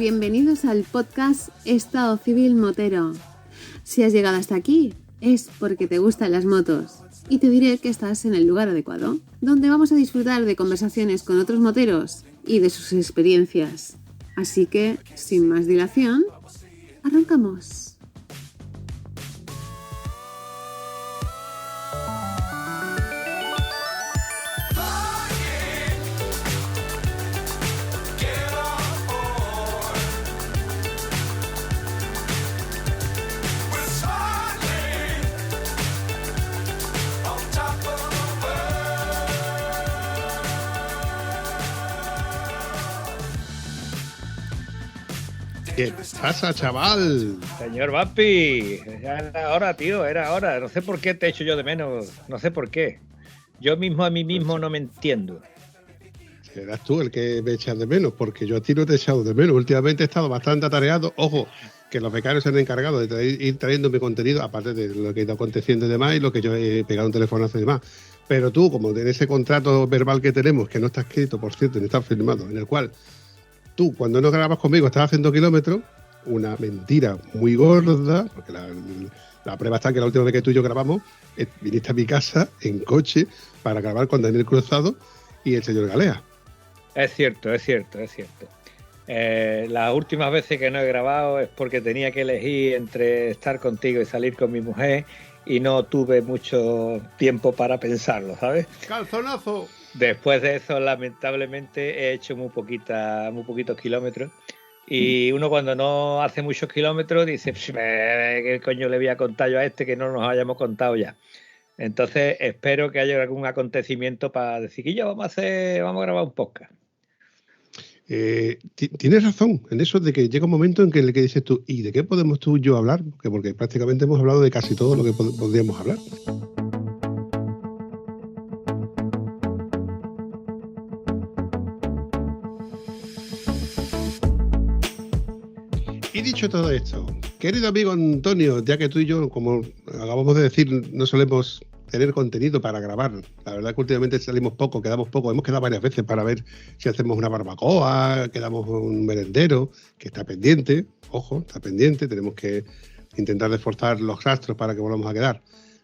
bienvenidos al podcast Estado Civil Motero. Si has llegado hasta aquí, es porque te gustan las motos. Y te diré que estás en el lugar adecuado, donde vamos a disfrutar de conversaciones con otros moteros y de sus experiencias. Así que, sin más dilación, arrancamos. ¿Qué pasa, chaval? Señor Vampi, ya era hora, tío, era hora. No sé por qué te echo yo de menos, no sé por qué. Yo mismo a mí mismo no me entiendo. Serás tú el que me echas de menos, porque yo a ti no te he echado de menos. Últimamente he estado bastante atareado. Ojo, que los becarios se han encargado de ir trayendo mi contenido, aparte de lo que ha ido aconteciendo y demás, y lo que yo he pegado un telefonazo y demás. Pero tú, como en ese contrato verbal que tenemos, que no está escrito, por cierto, ni está firmado, en el cual tú, cuando no grabas conmigo, estás haciendo kilómetros, una mentira muy gorda, porque la prueba está que la última vez que tú y yo grabamos, viniste a mi casa en coche para grabar con Daniel Cruzado y el señor Galea. Es cierto. Las últimas veces que no he grabado es porque tenía que elegir entre estar contigo y salir con mi mujer y no tuve mucho tiempo para pensarlo, ¿sabes? ¡Calzonazo! Después de eso, lamentablemente, he hecho muy poquitos kilómetros. Y uno cuando no hace muchos kilómetros dice, ¿qué coño le voy a contar yo a este que no nos hayamos contado ya? Entonces, espero que haya algún acontecimiento para decir que ya vamos a grabar un podcast. Tienes razón en eso de que llega un momento en que el que dices tú, ¿y de qué podemos tú y yo hablar? Porque prácticamente hemos hablado de casi todo lo que podríamos hablar. Y dicho todo esto, querido amigo Antonio, ya que tú y yo, como acabamos de decir, no solemos tener contenido para grabar. La verdad que últimamente salimos poco, quedamos poco. Hemos quedado varias veces para ver si hacemos una barbacoa, quedamos un merendero, que está pendiente. Ojo, está pendiente. Tenemos que intentar reforzar los rastros para que volvamos a quedar.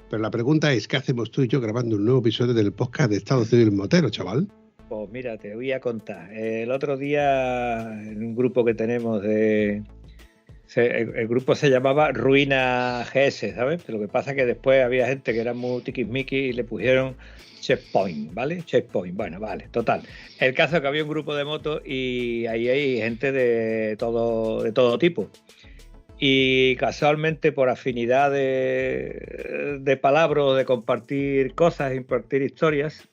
Pero la pregunta es, ¿qué hacemos tú y yo grabando un nuevo episodio del podcast de Estado Civil Motero, chaval? Pues mira, te voy a contar. El otro día, en un grupo que tenemos el grupo se llamaba Ruina GS, ¿sabes? Pero lo que pasa es que después había gente que era muy tiquismiqui y le pusieron Checkpoint, ¿vale? Checkpoint, bueno, vale, total. El caso es que había un grupo de motos y ahí hay gente de todo tipo. Y casualmente por afinidad de palabras, de compartir cosas, impartir historias,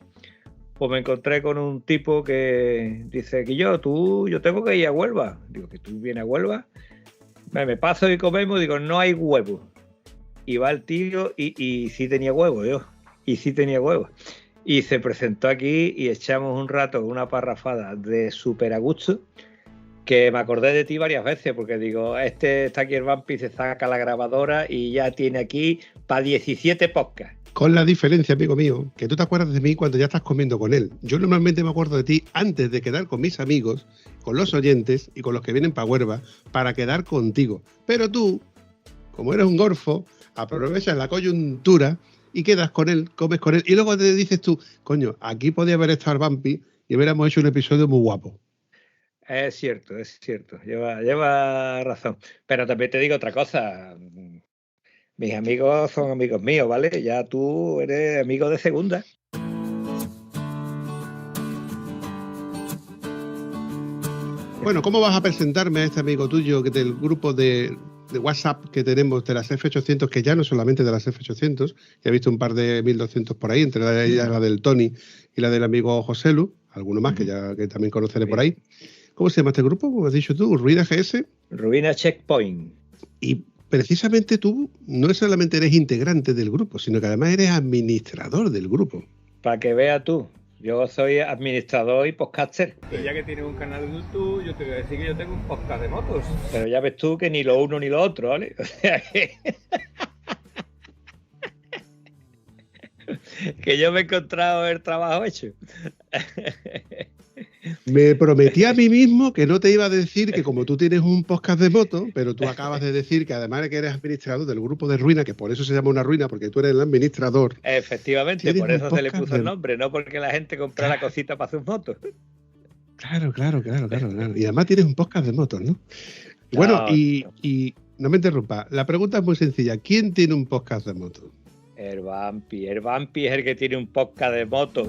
pues me encontré con un tipo que dice que yo tengo que ir a Huelva. Digo, ¿que tú vienes a Huelva? Me paso y comemos, digo, no hay huevos. Y va el tío y sí tenía huevos, Y se presentó aquí y echamos un rato, una parrafada de súper a gusto, que me acordé de ti varias veces, porque digo, está aquí el Vampi, se saca la grabadora y ya tiene aquí para 17 podcasts. Con la diferencia, amigo mío, que tú te acuerdas de mí cuando ya estás comiendo con él. Yo normalmente me acuerdo de ti antes de quedar con mis amigos, con los oyentes y con los que vienen para Huelva, para quedar contigo. Pero tú, como eres un gorfo, aprovechas la coyuntura y quedas con él, comes con él. Y luego te dices tú, coño, aquí podía haber estado el Vampi y hubiéramos hecho un episodio muy guapo. Es cierto. Lleva razón. Pero también te digo otra cosa. Mis amigos son amigos míos, ¿vale? Ya tú eres amigo de segunda. Bueno, ¿cómo vas a presentarme a este amigo tuyo que del grupo de WhatsApp que tenemos de las F800, que ya no solamente de las F800, ya he visto un par de 1200 por ahí, entre ellas la del Tony y la del amigo Joselu, alguno más que también conoceré por ahí. ¿Cómo se llama este grupo? ¿Cómo has dicho tú? ¿Ruina GS? Ruina Checkpoint. Y precisamente tú no solamente eres integrante del grupo, sino que además eres administrador del grupo. Para que veas tú, yo soy administrador y podcaster. Y ya que tienes un canal de YouTube, yo te voy a decir que yo tengo un podcast de motos. Pero ya ves tú que ni lo uno ni lo otro, ¿vale? O sea que yo me he encontrado el trabajo hecho. Me prometí a mí mismo que no te iba a decir que como tú tienes un podcast de moto, pero tú acabas de decir que además de que eres administrador del grupo de ruina, que por eso se llama una ruina, porque tú eres el administrador. Efectivamente, por eso se le puso el nombre, no porque la gente comprara la cosita para sus motos. Claro. Y además tienes un podcast de motos, ¿no? Bueno, y no me interrumpa, la pregunta es muy sencilla. ¿Quién tiene un podcast de motos? El Vampi es el que tiene un podcast de motos.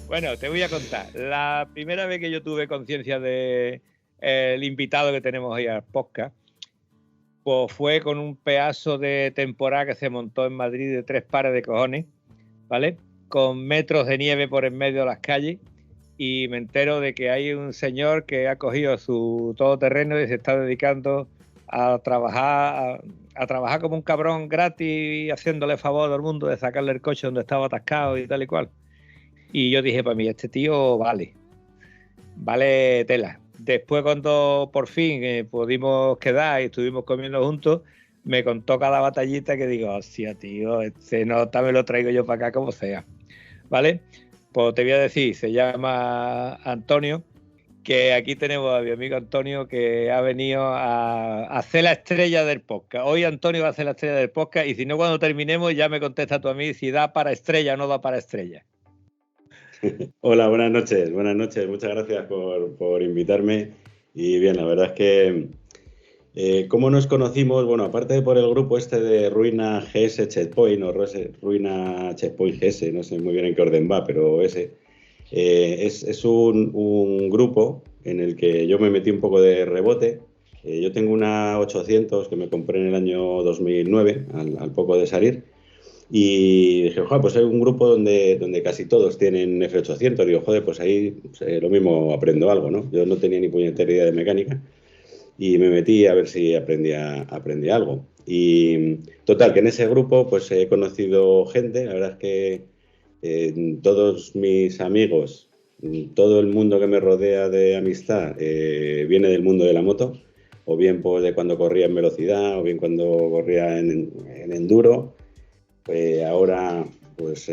Bueno, te voy a contar. La primera vez que yo tuve conciencia de el invitado que tenemos hoy al podcast, pues fue con un pedazo de temporada que se montó en Madrid de 3 pares de cojones, ¿vale? Con metros de nieve por en medio de las calles, y me entero de que hay un señor que ha cogido su todoterreno y se está dedicando a trabajar como un cabrón gratis, haciéndole favor a todo el mundo de sacarle el coche donde estaba atascado y tal y cual. Y yo dije, para mí, este tío vale tela. Después, cuando por fin pudimos quedar y estuvimos comiendo juntos, me contó cada batallita que digo, hostia, tío, este nota me lo traigo yo para acá como sea, ¿vale? Pues te voy a decir, se llama Antonio, que aquí tenemos a mi amigo Antonio, que ha venido a hacer la estrella del podcast. Hoy Antonio va a hacer la estrella del podcast, y si no, cuando terminemos ya me contesta tú a mí si da para estrella o no da para estrella. Hola, buenas noches, muchas gracias por invitarme. Y bien, la verdad es que ¿cómo nos conocimos? Bueno, aparte de por el grupo este de Ruina GS Checkpoint o Ruina Checkpoint GS, no sé muy bien en qué orden va, pero ese es un grupo en el que yo me metí un poco de rebote. Yo tengo una 800 que me compré en el año 2009, al poco de salir. Y dije, joder, pues hay un grupo donde casi todos tienen F800. Digo, joder, pues ahí lo mismo aprendo algo, ¿no? Yo no tenía ni puñetera idea de mecánica y me metí a ver si aprendía algo. Y total, que en ese grupo pues he conocido gente. La verdad es que todos mis amigos, todo el mundo que me rodea de amistad viene del mundo de la moto, o bien pues de cuando corría en velocidad, o bien cuando corría en enduro. Ahora pues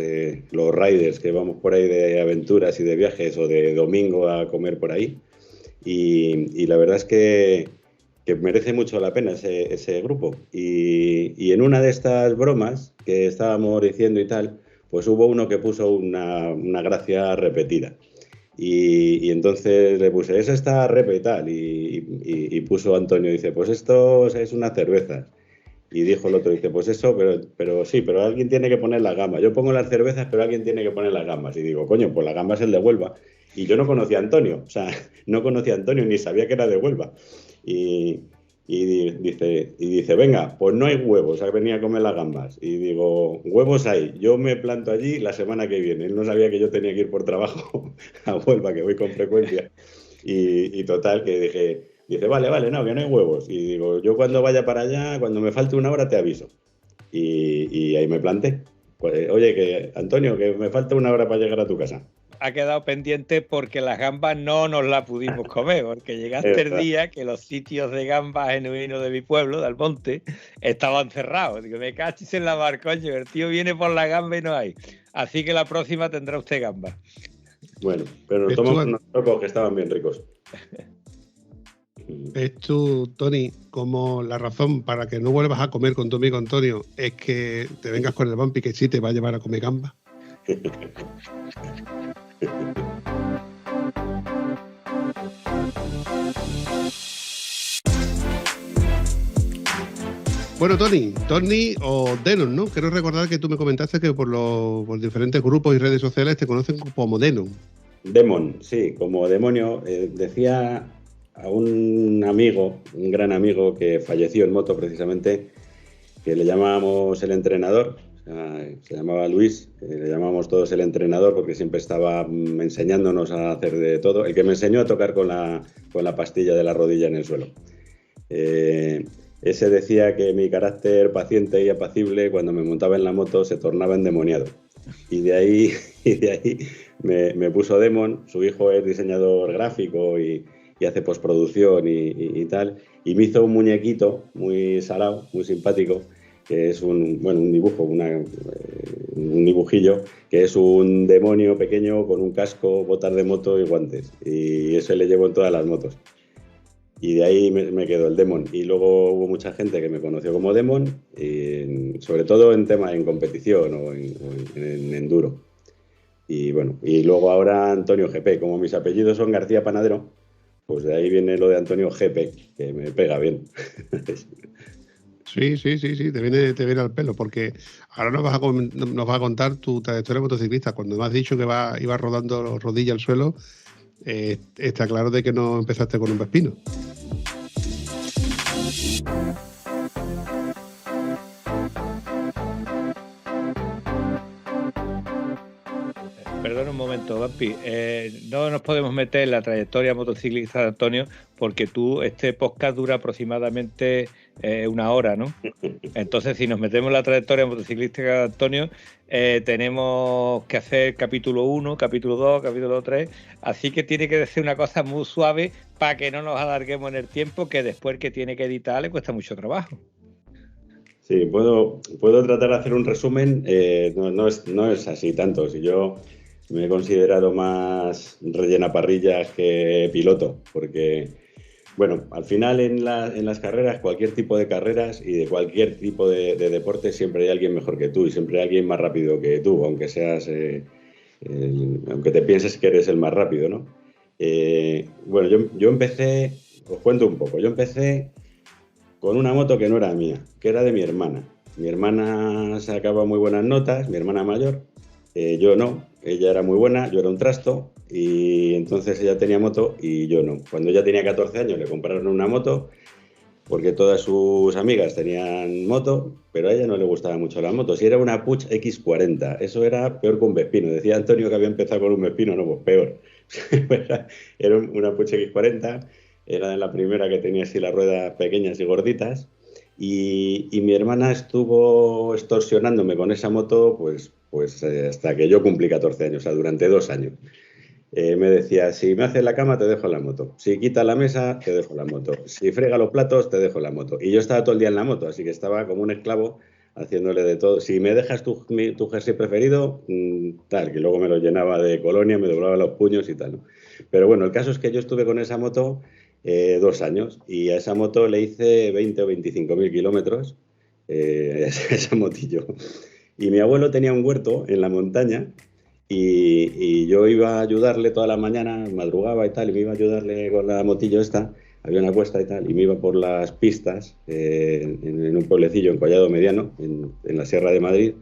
los riders que vamos por ahí de aventuras y de viajes, o de domingo a comer por ahí, y la verdad es que merece mucho la pena ese grupo. Y en una de estas bromas que estábamos diciendo y tal, pues hubo uno que puso una gracia repetida, y entonces le puse, esa está repe y tal, y puso Antonio, dice, pues esto es una cerveza. Y dijo el otro, dice, pues eso, pero sí, pero alguien tiene que poner las gambas. Yo pongo las cervezas, pero alguien tiene que poner las gambas. Y digo, coño, pues la gamba es el de Huelva. Y yo no conocía a Antonio, ni sabía que era de Huelva. Y dice, venga, pues no hay huevos, venía a comer las gambas. Y digo, huevos hay, yo me planto allí la semana que viene. Él no sabía que yo tenía que ir por trabajo a Huelva, que voy con frecuencia. Y total, que dije... Dice, vale, no, que no hay huevos. Y digo, yo cuando vaya para allá, cuando me falte una hora te aviso. Y ahí me planté. Pues, oye, que Antonio, que me falta una hora para llegar a tu casa. Ha quedado pendiente porque las gambas no nos las pudimos comer, porque llegaste el día que los sitios de gambas genuinos de mi pueblo, de Almonte, estaban cerrados. Digo, me cachis en la mar, coño, el tío viene por la gamba y no hay. Así que la próxima tendrá usted gambas. Bueno, pero nos tomamos unos tocos que estaban bien ricos. ¿Ves tú, Tony, como la razón para que no vuelvas a comer con tu amigo Antonio es que te vengas con el Vampi, que sí te va a llevar a comer gamba? Bueno, Tony o Denon, ¿no? Quiero recordar que tú me comentaste que por diferentes grupos y redes sociales te conocen como Denon. Demon, sí, como demonio. Decía a un amigo, un gran amigo que falleció en moto precisamente, que le llamábamos el entrenador, se llamaba Luis, le llamábamos todos el entrenador porque siempre estaba enseñándonos a hacer de todo, el que me enseñó a tocar con la pastilla de la rodilla en el suelo. Ese decía que mi carácter paciente y apacible cuando me montaba en la moto se tornaba endemoniado, y de ahí me puso Demon. Su hijo es diseñador gráfico y y hace postproducción y tal, y me hizo un muñequito muy salado, muy simpático, que es un dibujo, un dibujillo, que es un demonio pequeño con un casco, botas de moto y guantes. Y eso le llevo en todas las motos. Y de ahí me quedó el Demon. Y luego hubo mucha gente que me conoció como Demon, sobre todo en competición o en enduro. Y bueno, y luego ahora Antonio GP. Como mis apellidos son García Panadero, pues de ahí viene lo de Antonio GP, que me pega bien. Sí, te viene al pelo, porque ahora nos vas a contar tu trayectoria motociclista. Cuando me has dicho que ibas rodando rodilla al suelo, está claro de que no empezaste con un Vespino. Perdona un momento, Vampi. No nos podemos meter en la trayectoria motociclista de Antonio porque este podcast dura aproximadamente 1 hora, ¿no? Entonces, si nos metemos en la trayectoria motociclística de Antonio, tenemos que hacer capítulo 1, capítulo 2, capítulo 3. Así que tiene que ser una cosa muy suave para que no nos alarguemos en el tiempo, que después que tiene que editar le cuesta mucho trabajo. Sí, puedo tratar de hacer un resumen. No es así tanto. Si yo me he considerado más rellena parrillas que piloto, porque, bueno, al final en las carreras, cualquier tipo de carreras y de cualquier tipo de deporte, siempre hay alguien mejor que tú y siempre hay alguien más rápido que tú, aunque aunque te pienses que eres el más rápido, ¿no? Bueno, yo empecé, os cuento un poco, yo empecé con una moto que no era mía, que era de mi hermana. Mi hermana sacaba muy buenas notas, mi hermana mayor, yo no, ella era muy buena, yo era un trasto, y entonces ella tenía moto y yo no. Cuando ella tenía 14 años le compraron una moto, porque todas sus amigas tenían moto, pero a ella no le gustaba mucho la moto. Si era una Puig X40, eso era peor que un Vespino. Decía Antonio que había empezado con un Vespino, no, pues peor. Era una Puig X40, era la primera que tenía así las ruedas pequeñas y gorditas, y mi hermana estuvo extorsionándome con esa moto pues hasta que yo cumplí 14 años, o sea, durante 2 años. Me decía, si me haces la cama te dejo la moto, si quitas la mesa te dejo la moto, si frega los platos te dejo la moto. Y yo estaba todo el día en la moto, así que estaba como un esclavo haciéndole de todo. Si me dejas tu jersey preferido, tal, que luego me lo llenaba de colonia, me doblaba los puños y tal, ¿no? Pero bueno, el caso es que yo estuve con esa moto 2 años, y a esa moto le hice 20 o 25.000 kilómetros, esa motillo. Y mi abuelo tenía un huerto en la montaña, y yo iba a ayudarle toda la mañana, madrugaba y tal, y me iba a ayudarle con la motillo esta, había una cuesta y tal, y me iba por las pistas en un pueblecillo en Collado Mediano, en la Sierra de Madrid,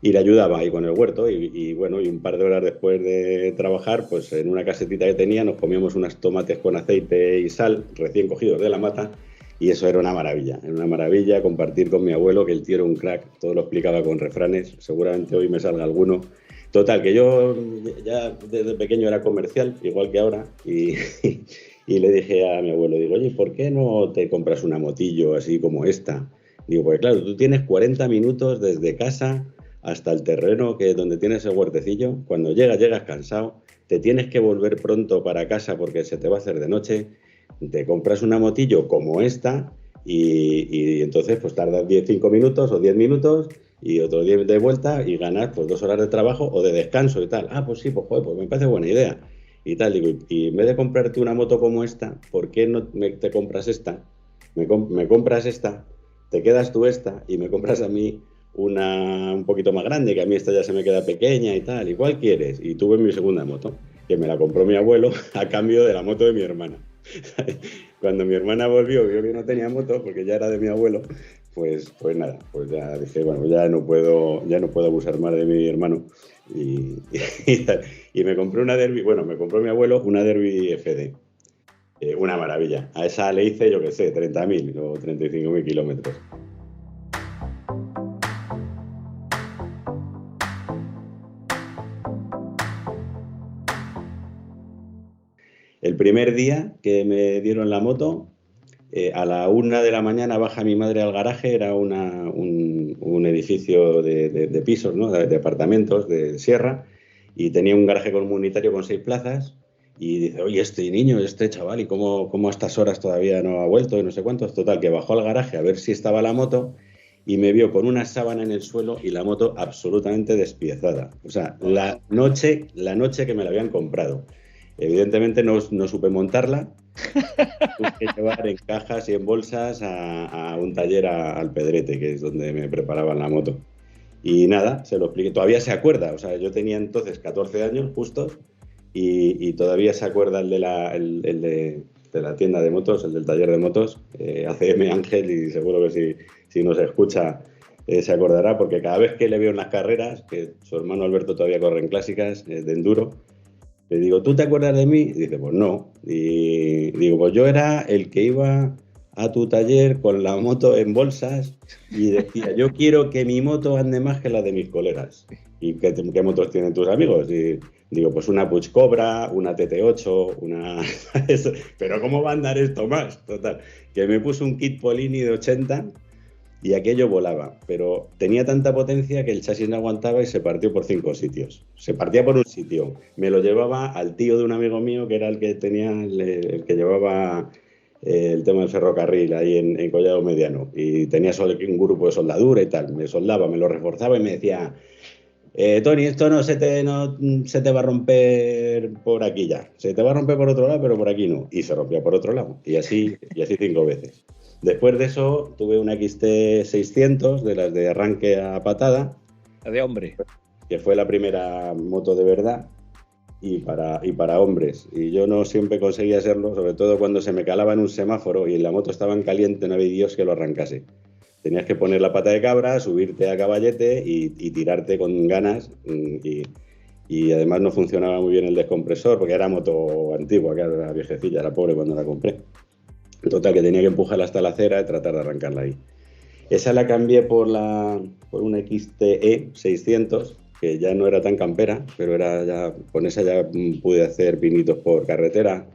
y le ayudaba ahí con el huerto, y bueno, y un par de horas después de trabajar, pues en una casetita que tenía nos comíamos unos tomates con aceite y sal, recién cogidos de la mata, y eso era una maravilla compartir con mi abuelo, que el tío era un crack, todo lo explicaba con refranes, seguramente hoy me salga alguno. Total, que yo ya desde pequeño era comercial, igual que ahora, y le dije a mi abuelo, digo, oye, ¿por qué no te compras una motillo así como esta? Digo, pues claro, tú tienes 40 minutos desde casa hasta el terreno donde tienes el huertecillo. Cuando llegas cansado, te tienes que volver pronto para casa porque se te va a hacer de noche, te compras una motillo como esta y entonces pues tardas 5 minutos o 10 minutos y otros 10 de vuelta y ganas pues 2 horas de trabajo o de descanso y tal. Ah, pues sí, pues joder, pues me parece buena idea y tal. Digo, y en vez de comprarte una moto como esta, ¿por qué no te compras esta? Me compras esta, te quedas tú esta y me compras a mí una un poquito más grande, que a mí esta ya se me queda pequeña y tal. ¿Y cuál quieres? Y tuve mi segunda moto, que me la compró mi abuelo a cambio de la moto de mi hermana. Cuando mi hermana volvió, vio que no tenía moto, porque ya era de mi abuelo, pues nada, pues ya dije, bueno, ya no puedo abusar más de mi hermano. Y me compré una Derby, bueno, me compró mi abuelo una Derby FD. Una maravilla. A esa le hice, yo qué sé, 30.000 o 35.000 kilómetros. El primer día que me dieron la moto, a la 1 de la mañana baja mi madre al garaje, era un edificio de pisos, ¿no? De apartamentos de Sierra, y tenía un garaje comunitario con 6 plazas, Y dice, oye, este niño, este chaval, ¿y cómo a estas horas todavía no ha vuelto? Y no sé cuántos. Total, que bajó al garaje a ver si estaba la moto y me vio con una sábana en el suelo y la moto absolutamente despiezada. O sea, la noche que me la habían comprado. Evidentemente no supe montarla. Tuve que llevar en cajas y en bolsas a un taller al Pedrete, que es donde me preparaban la moto. Y nada, se lo expliqué. Todavía se acuerda. O sea, yo tenía entonces 14 años justos. Y todavía se acuerda el de la tienda de motos, el del taller de motos, ACM Ángel, y seguro que si nos escucha se acordará, porque cada vez que le veo en las carreras, que su hermano Alberto todavía corre en clásicas de enduro, le digo, ¿tú te acuerdas de mí? Y dice, pues no. Y digo, pues yo era el que iba a tu taller con la moto en bolsas y decía, yo quiero que mi moto ande más que la de mis colegas. ¿Y qué motos tienen tus amigos? Y digo, pues una Puig Cobra, una TT8, una... Pero ¿cómo va a andar esto más? Total, que me puso un kit Polini de 80 y aquello volaba, pero tenía tanta potencia que el chasis no aguantaba y se partió por 5 sitios. Se partía por un sitio. Me lo llevaba al tío de un amigo mío, que era el que tenía, el que llevaba el tema del ferrocarril ahí en Collado Mediano. Y tenía un grupo de soldadura y tal. Me soldaba, me lo reforzaba y me decía... Tony, esto no se te va a romper por aquí ya. Se te va a romper por otro lado, pero por aquí no. Y se rompía por otro lado. Y así 5 veces. Después de eso tuve una XT 600 de las de arranque a patada. La de hombre. Que fue la primera moto de verdad y para hombres. Y yo no siempre conseguía serlo, sobre todo cuando se me calaba en un semáforo y la moto estaba en caliente, no había Dios que lo arrancase. Tenías que poner la pata de cabra, subirte a caballete y tirarte con ganas. Y además no funcionaba muy bien el descompresor porque era moto antigua, que era viejecilla, era pobre cuando la compré. Total, que tenía que empujarla hasta la acera y tratar de arrancarla ahí. Esa la cambié por una XTE 600, que ya no era tan campera, pero con esa ya pude hacer pinitos por carretera.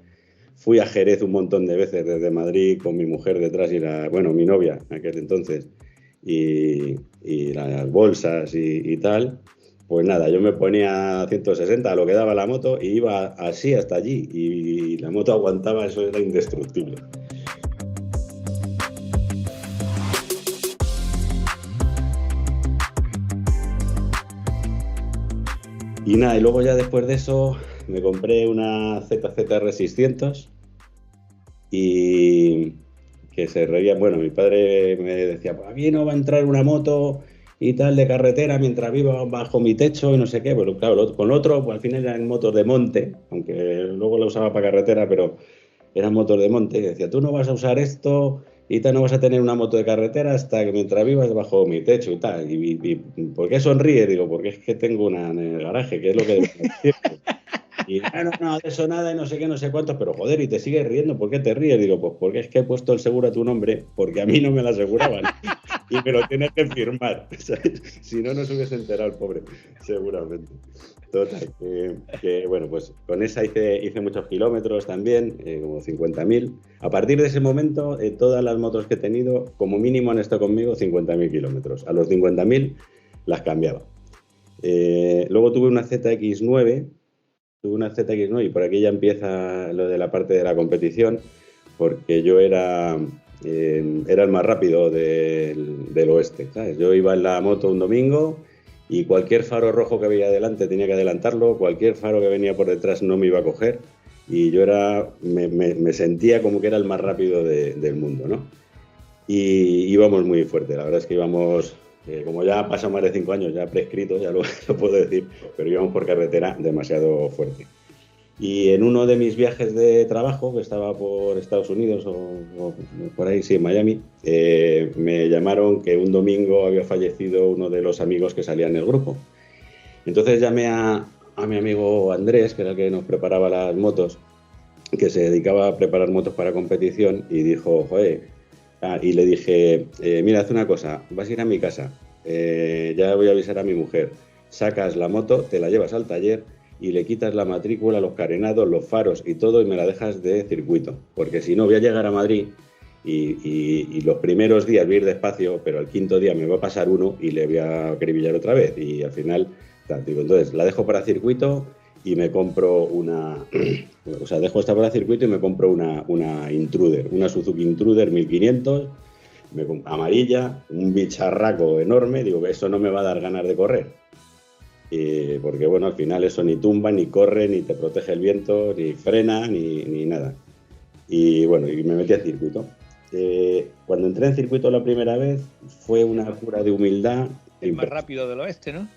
Fui a Jerez un montón de veces desde Madrid con mi mujer detrás y mi novia en aquel entonces, y las bolsas y tal. Pues nada, yo me ponía a 160 a lo que daba la moto y iba así hasta allí y la moto aguantaba, eso era indestructible. Y nada, y luego ya después de eso me compré una ZZR 600 y que se reía. Bueno, mi padre me decía, pues a mí no va a entrar una moto y tal de carretera mientras viva bajo mi techo y no sé qué. Bueno, claro, con otro, pues al final eran motos de monte, aunque luego la usaba para carretera, pero eran motos de monte. Y decía, tú no vas a usar esto y tal, no vas a tener una moto de carretera hasta que mientras vivas bajo mi techo y tal. Y ¿por qué sonríe? Digo, porque es que tengo una en el garaje, que es lo que debo decir. Y no, de eso nada y no sé qué, no sé cuántos, pero joder, y te sigues riendo, ¿por qué te ríes? Digo, pues porque es que he puesto el seguro a tu nombre, porque a mí no me lo aseguraban y me lo tienes que firmar, ¿sabes? Si no, no se hubiese enterado el pobre, seguramente. Total, que bueno, pues con esa hice muchos kilómetros también, como 50.000. A partir de ese momento, todas las motos que he tenido, como mínimo han estado conmigo 50.000 kilómetros. A los 50.000 las cambiaba. Luego tuve una ZX9, y por aquí ya empieza lo de la parte de la competición, porque yo era el más rápido del oeste, ¿sabes? Yo iba en la moto un domingo y cualquier faro rojo que veía adelante tenía que adelantarlo, cualquier faro que venía por detrás no me iba a coger, y yo me sentía como que era el más rápido del mundo, ¿no? Y íbamos muy fuerte, la verdad es que íbamos... como ya ha pasado más de 5 años, ya prescrito, ya lo puedo decir, pero íbamos por carretera demasiado fuerte. Y en uno de mis viajes de trabajo, que estaba por Estados Unidos o por ahí, sí, en Miami, me llamaron que un domingo había fallecido uno de los amigos que salía en el grupo. Entonces llamé a mi amigo Andrés, que era el que nos preparaba las motos, que se dedicaba a preparar motos para competición, y dijo, joder... y le dije, mira, haz una cosa, vas a ir a mi casa, ya voy a avisar a mi mujer, sacas la moto, te la llevas al taller y le quitas la matrícula, los carenados, los faros y todo y me la dejas de circuito, porque si no voy a llegar a Madrid y los primeros días voy a ir despacio, pero el quinto día me va a pasar uno y le voy a acribillar otra vez y al final, tal, digo, entonces la dejo para circuito y me compro o sea, dejo esta para el circuito y me compro una Intruder, una Suzuki Intruder 1500, amarilla, un bicharraco enorme. Digo que eso no me va a dar ganas de correr, porque bueno, al final eso ni tumba, ni corre, ni te protege el viento, ni frena, ni nada. Y bueno, y me metí al circuito. Cuando entré en circuito la primera vez fue una cura de humildad. El más rápido del oeste, ¿no?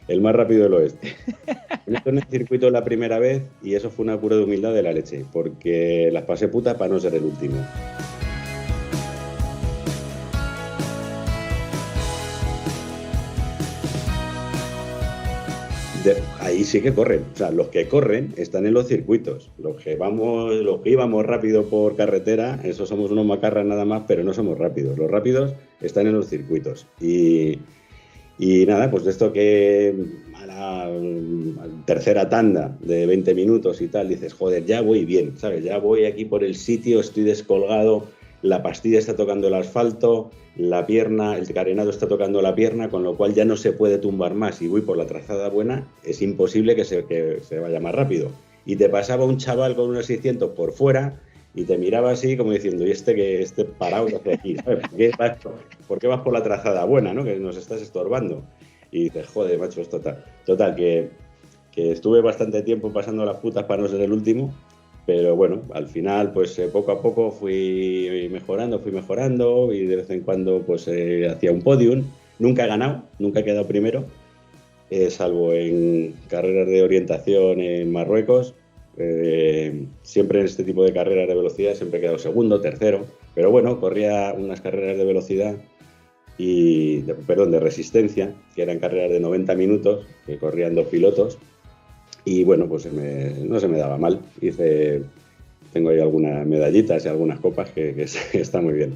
El más rápido del oeste. Entré en el circuito la primera vez y eso fue una cura de humildad de la leche, porque las pasé putas para no ser el último. Ahí sí que corren, o sea, los que corren están en los circuitos. Los que íbamos rápido por carretera, esos somos unos macarras nada más, pero no somos rápidos. Los rápidos están en los circuitos. Y nada, pues de esto que a la tercera tanda de 20 minutos y tal, dices, joder, ya voy bien, ¿sabes? Ya voy aquí por el sitio, estoy descolgado, la pastilla está tocando el asfalto, la pierna, el carenado está tocando la pierna, con lo cual ya no se puede tumbar más y voy por la trazada buena, es imposible que se vaya más rápido. Y te pasaba un chaval con unos 600 por fuera y te miraba así como diciendo, ¿y este parado que hace aquí? ¿Sabes? ¿Por qué vas por la trazada buena, ¿no? Que nos estás estorbando. Y dices, joder, macho, es total. Total, que estuve bastante tiempo pasando las putas para no ser el último, pero bueno, al final, pues poco a poco fui mejorando y de vez en cuando pues hacía un podium. Nunca he ganado, nunca he quedado primero, salvo en carreras de orientación en Marruecos. Siempre en este tipo de carreras de velocidad siempre he quedado segundo, tercero, pero bueno, corría unas carreras de velocidad de resistencia, que eran carreras de 90 minutos, que corrían 2 pilotos, y bueno, pues no se me daba mal. Tengo ahí algunas medallitas y algunas copas que está muy bien.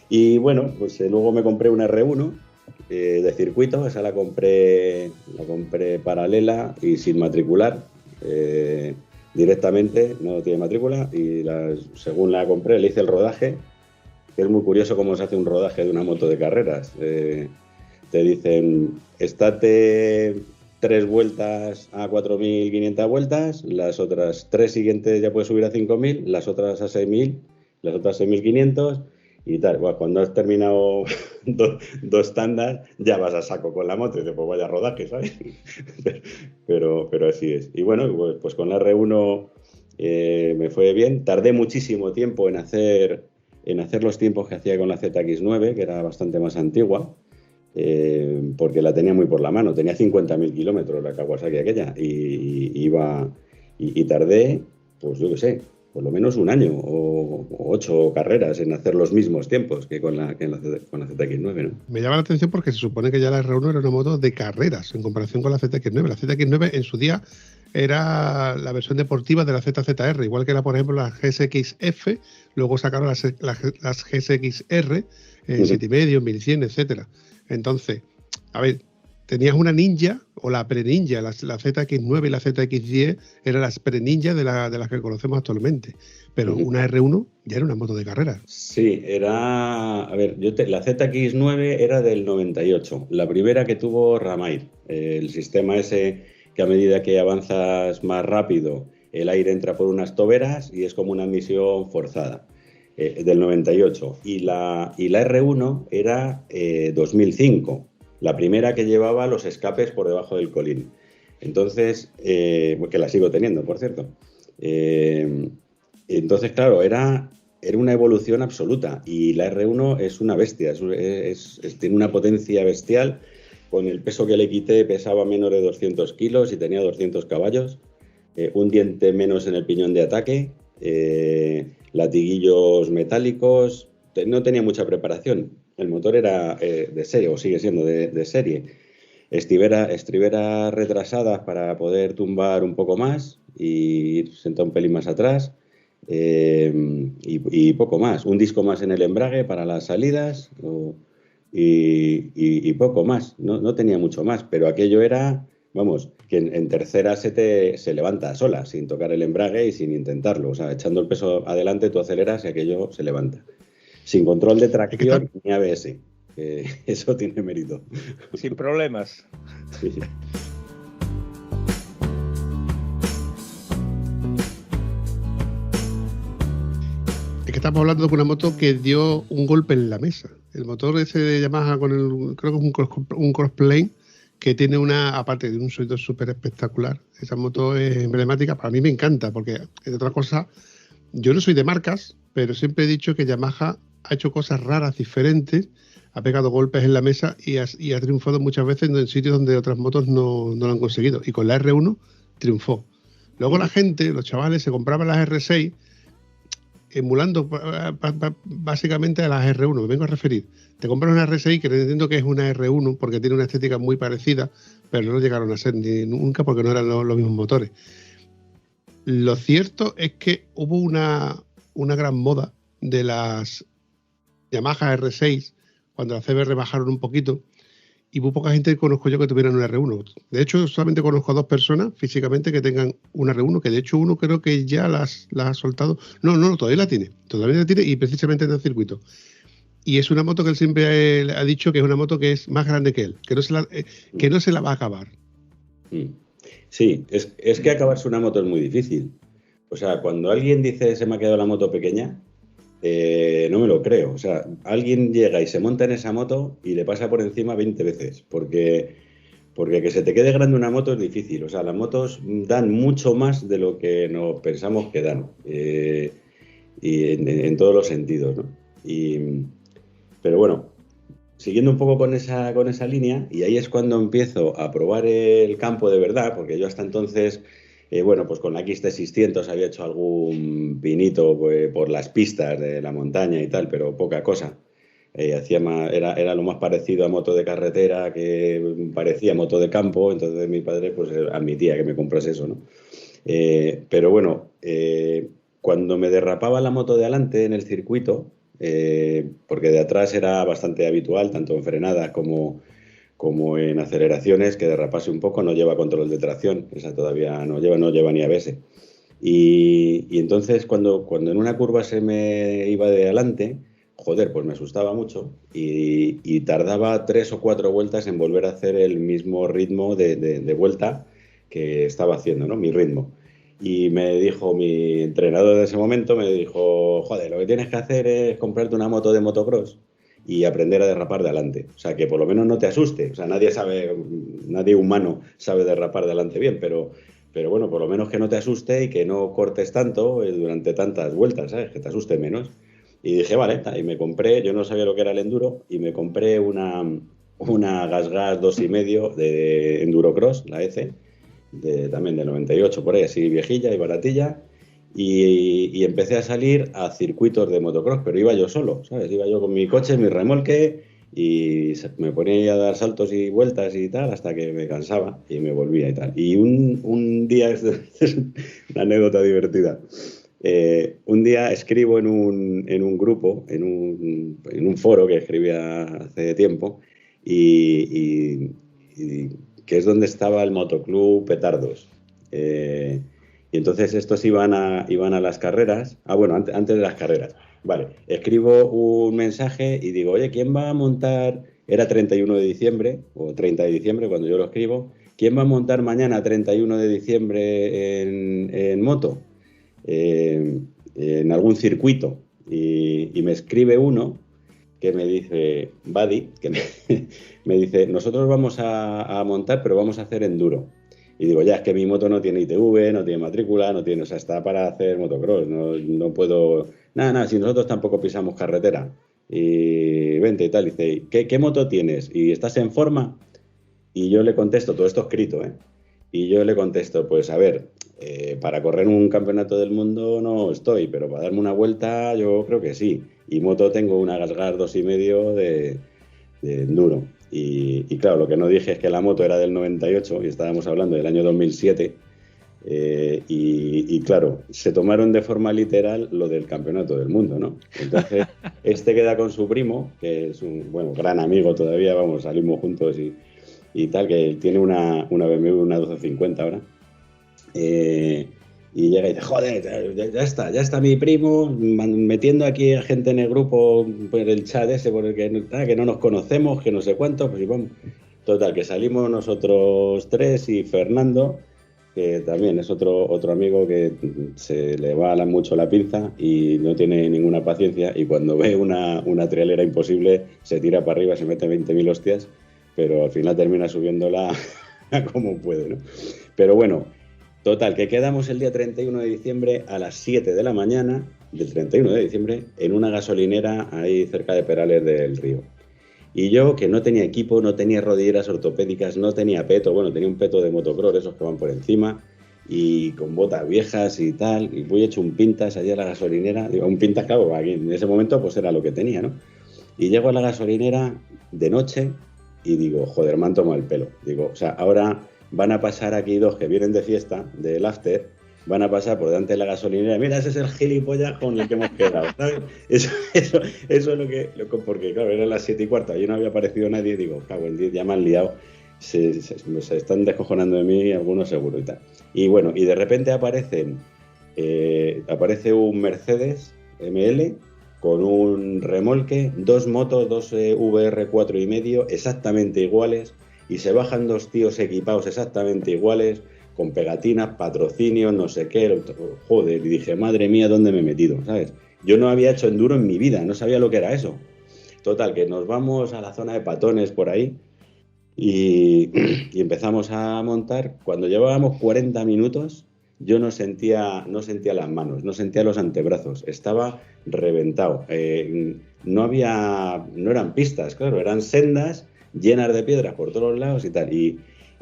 Y bueno, pues luego me compré una R1 de circuito, esa la compré paralela y sin matricular, directamente, no tiene matrícula, y según la compré le hice el rodaje, que es muy curioso cómo se hace un rodaje de una moto de carreras. Te dicen, estate 3 vueltas a 4.500 vueltas, las otras 3 siguientes ya puedes subir a 5.000, las otras a 6.000, las otras 6.500 y tal. Bueno, cuando has terminado 2 tandas ya vas a saco con la moto y después vaya rodaje, ¿sabes? pero así es. Y bueno, pues con la R1 me fue bien. Tardé muchísimo tiempo en hacer los tiempos que hacía con la ZX9, que era bastante más antigua. Porque la tenía muy por la mano, tenía 50.000 kilómetros la Kawasaki aquella y tardé, pues yo qué sé, por lo menos un año o 8 carreras en hacer los mismos tiempos que con la ZX9, ¿no? Me llama la atención porque se supone que ya la R1 era una moto de carreras en comparación con la ZX9. La ZX9 en su día era la versión deportiva de la ZZR, igual que era, por ejemplo, la GSX-F, luego sacaron las GSX-R, 7,5, 1100, etcétera. Entonces, a ver, tenías una Ninja o la pre-Ninja, la ZX9 y la ZX10 eran las pre-Ninja de las que conocemos actualmente, pero una R1 ya era una moto de carreras. Sí, la ZX9 era del 98, la primera que tuvo Ramair, el sistema ese que a medida que avanzas más rápido el aire entra por unas toberas y es como una admisión forzada. Del 98, y la R1 era 2005, la primera que llevaba los escapes por debajo del colín. Entonces, que la sigo teniendo, por cierto. Entonces, claro, era una evolución absoluta, y la R1 es una bestia, tiene una potencia bestial. Con el peso que le quité pesaba menos de 200 kilos y tenía 200 caballos, un diente menos en el piñón de ataque, latiguillos metálicos, no tenía mucha preparación. El motor era de serie, o sigue siendo de serie. Estriberas retrasadas para poder tumbar un poco más y ir sentado un pelín más atrás, y poco más. Un disco más en el embrague para las salidas y poco más. No tenía mucho más, pero aquello era... Vamos, que en tercera se levanta sola, sin tocar el embrague y sin intentarlo. O sea, echando el peso adelante, tú aceleras y aquello se levanta. Sin control de tracción ni ABS. Eso tiene mérito. Sin problemas. Sí. estamos hablando de una moto que dio un golpe en la mesa. El motor ese de Yamaha creo que es un crossplane que tiene aparte de un sonido súper espectacular. Esa moto es emblemática, para mí me encanta, porque de otra cosa, yo no soy de marcas, pero siempre he dicho que Yamaha ha hecho cosas raras, diferentes, ha pegado golpes en la mesa y ha triunfado muchas veces en sitios donde otras motos no lo han conseguido. Y con la R1 triunfó. Luego la gente, los chavales, se compraban las R6 emulando básicamente a las R1, me vengo a referir. Te compras una R6 que entiendo que es una R1 porque tiene una estética muy parecida, pero no llegaron a ser ni nunca porque no eran los mismos motores. Lo cierto es que hubo una gran moda de las Yamaha R6 cuando las CBR bajaron un poquito, y muy poca gente conozco yo que tuvieran una R1. De hecho, solamente conozco a 2 personas físicamente que tengan una R1, que de hecho uno creo que ya las ha soltado. No, todavía la tiene y precisamente en el circuito. Y es una moto que él siempre ha dicho que es una moto que es más grande que él, que no se la va a acabar. Sí, es que acabarse una moto es muy difícil. O sea, cuando alguien dice se me ha quedado la moto pequeña, no me lo creo. O sea, alguien llega y se monta en esa moto y le pasa por encima 20 veces. Porque que se te quede grande una moto es difícil. O sea, las motos dan mucho más de lo que nos pensamos que dan. Y en todos los sentidos, ¿no? Pero bueno, siguiendo un poco con esa línea, y ahí es cuando empiezo a probar el campo de verdad, porque yo hasta entonces... bueno, pues con la XT600 había hecho algún pinito por las pistas de la montaña y tal, pero poca cosa. Era lo más parecido a moto de carretera que parecía moto de campo, entonces mi padre pues admitía que me comprase eso, ¿no? Pero bueno, cuando me derrapaba la moto de adelante en el circuito, porque de atrás era bastante habitual, tanto en frenadas como en aceleraciones, que derrapase un poco, no lleva control de tracción, esa todavía no lleva ni ABS. Y entonces cuando en una curva se me iba de adelante, joder, pues me asustaba mucho y tardaba 3 o 4 vueltas en volver a hacer el mismo ritmo de vuelta que estaba haciendo, ¿no? Mi ritmo. Y me dijo mi entrenador de ese momento, me dijo, joder, lo que tienes que hacer es comprarte una moto de motocross y aprender a derrapar de adelante. O sea, que por lo menos no te asuste. O sea, nadie humano sabe derrapar de adelante bien, pero bueno, por lo menos que no te asuste y que no cortes tanto durante tantas vueltas, ¿sabes? Que te asuste menos. Y dije, vale, y me compré, yo no sabía lo que era el enduro, y me compré una GasGas 2,5 de Endurocross, la EC, también del 98, por ahí, así viejilla y baratilla. Y empecé a salir a circuitos de motocross, pero iba yo solo, ¿sabes? Iba yo con mi coche, mi remolque, y me ponía a dar saltos y vueltas y tal, hasta que me cansaba y me volvía y tal. Y un día, es una anécdota divertida, un día escribo en un grupo, en un foro que escribía hace tiempo, y que es donde estaba el Motoclub Petardos. Y entonces estos iban a las carreras. Bueno, antes de las carreras. Vale, escribo un mensaje y digo, oye, ¿quién va a montar? Era 31 de diciembre o 30 de diciembre cuando yo lo escribo. ¿Quién va a montar mañana 31 de diciembre en moto? En algún circuito. Y me escribe uno que me dice, Buddy, que me dice, nosotros vamos a montar, pero vamos a hacer enduro. Y digo, ya, es que mi moto no tiene ITV, no tiene matrícula, no tiene, o sea, está para hacer motocross, no puedo... Nada, si nosotros tampoco pisamos carretera. Y vente y tal, dice, ¿qué moto tienes? ¿Y estás en forma? Y yo le contesto, todo esto escrito, ¿eh? Y yo le contesto, pues a ver, para correr un campeonato del mundo no estoy, pero para darme una vuelta yo creo que sí. Y moto tengo una GasGas 2,5 de enduro. Y claro, lo que no dije es que la moto era del 98 y estábamos hablando del año 2007. Y claro, se tomaron de forma literal lo del campeonato del mundo, ¿no? Entonces, queda con su primo, que es un gran amigo todavía, salimos juntos y tal, que tiene una BMW, una 1250 ahora. Y llega y dice, joder, ya está mi primo metiendo aquí a gente en el grupo, por el chat ese, por el que no nos conocemos, que no sé cuánto, pues y vamos. Total, que salimos nosotros 3 y Fernando, que también es otro amigo que se le va mucho la pinza y no tiene ninguna paciencia, y cuando ve una trialera imposible se tira para arriba, se mete 20.000 hostias, pero al final termina subiéndola como puede, ¿no? Pero bueno, total, que quedamos el día 31 de diciembre a las 7 de la mañana del 31 de diciembre en una gasolinera ahí cerca de Perales del Río. Y yo, que no tenía equipo, no tenía rodilleras ortopédicas, no tenía peto, bueno, tenía un peto de motocross, esos que van por encima, y con botas viejas y tal, y voy hecho un pintas allá a la gasolinera, digo, un pintas, claro, aquí en ese momento pues era lo que tenía, ¿no? Y llego a la gasolinera de noche y digo, joder, me han tomado el pelo. Digo, o sea, ahora van a pasar aquí dos que vienen de fiesta, del after, van a pasar por delante de la gasolinera, mira, ese es el gilipollas con el que hemos quedado, ¿sabes? Eso es lo que, porque claro, eran las 7:15, yo no había aparecido nadie, y digo, cago en 10, ya me han liado, se están descojonando de mí, algunos seguro y tal. Y bueno, y de repente aparece un Mercedes ML con un remolque, dos motos, dos VR 4,5, exactamente iguales, y se bajan dos tíos equipados exactamente iguales, con pegatinas, patrocinios, no sé qué, joder, y dije, madre mía, ¿dónde me he metido? ¿Sabes? Yo no había hecho enduro en mi vida, no sabía lo que era eso. Total, que nos vamos a la zona de Patones por ahí y empezamos a montar. Cuando llevábamos 40 minutos, yo no sentía las manos, no sentía los antebrazos, estaba reventado. No eran pistas, claro, eran sendas llenas de piedras por todos lados y tal. Y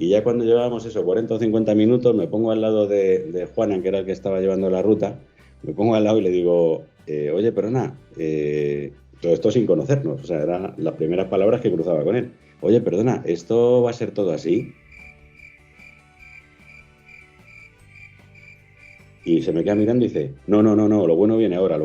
ya cuando llevábamos eso, 40 o 50 minutos, me pongo al lado de Juanan, que era el que estaba llevando la ruta, me pongo al lado y le digo, oye, perdona, todo esto sin conocernos, o sea, eran las primeras palabras que cruzaba con él. Oye, perdona, ¿esto va a ser todo así? Y se me queda mirando y dice, no, lo bueno viene ahora.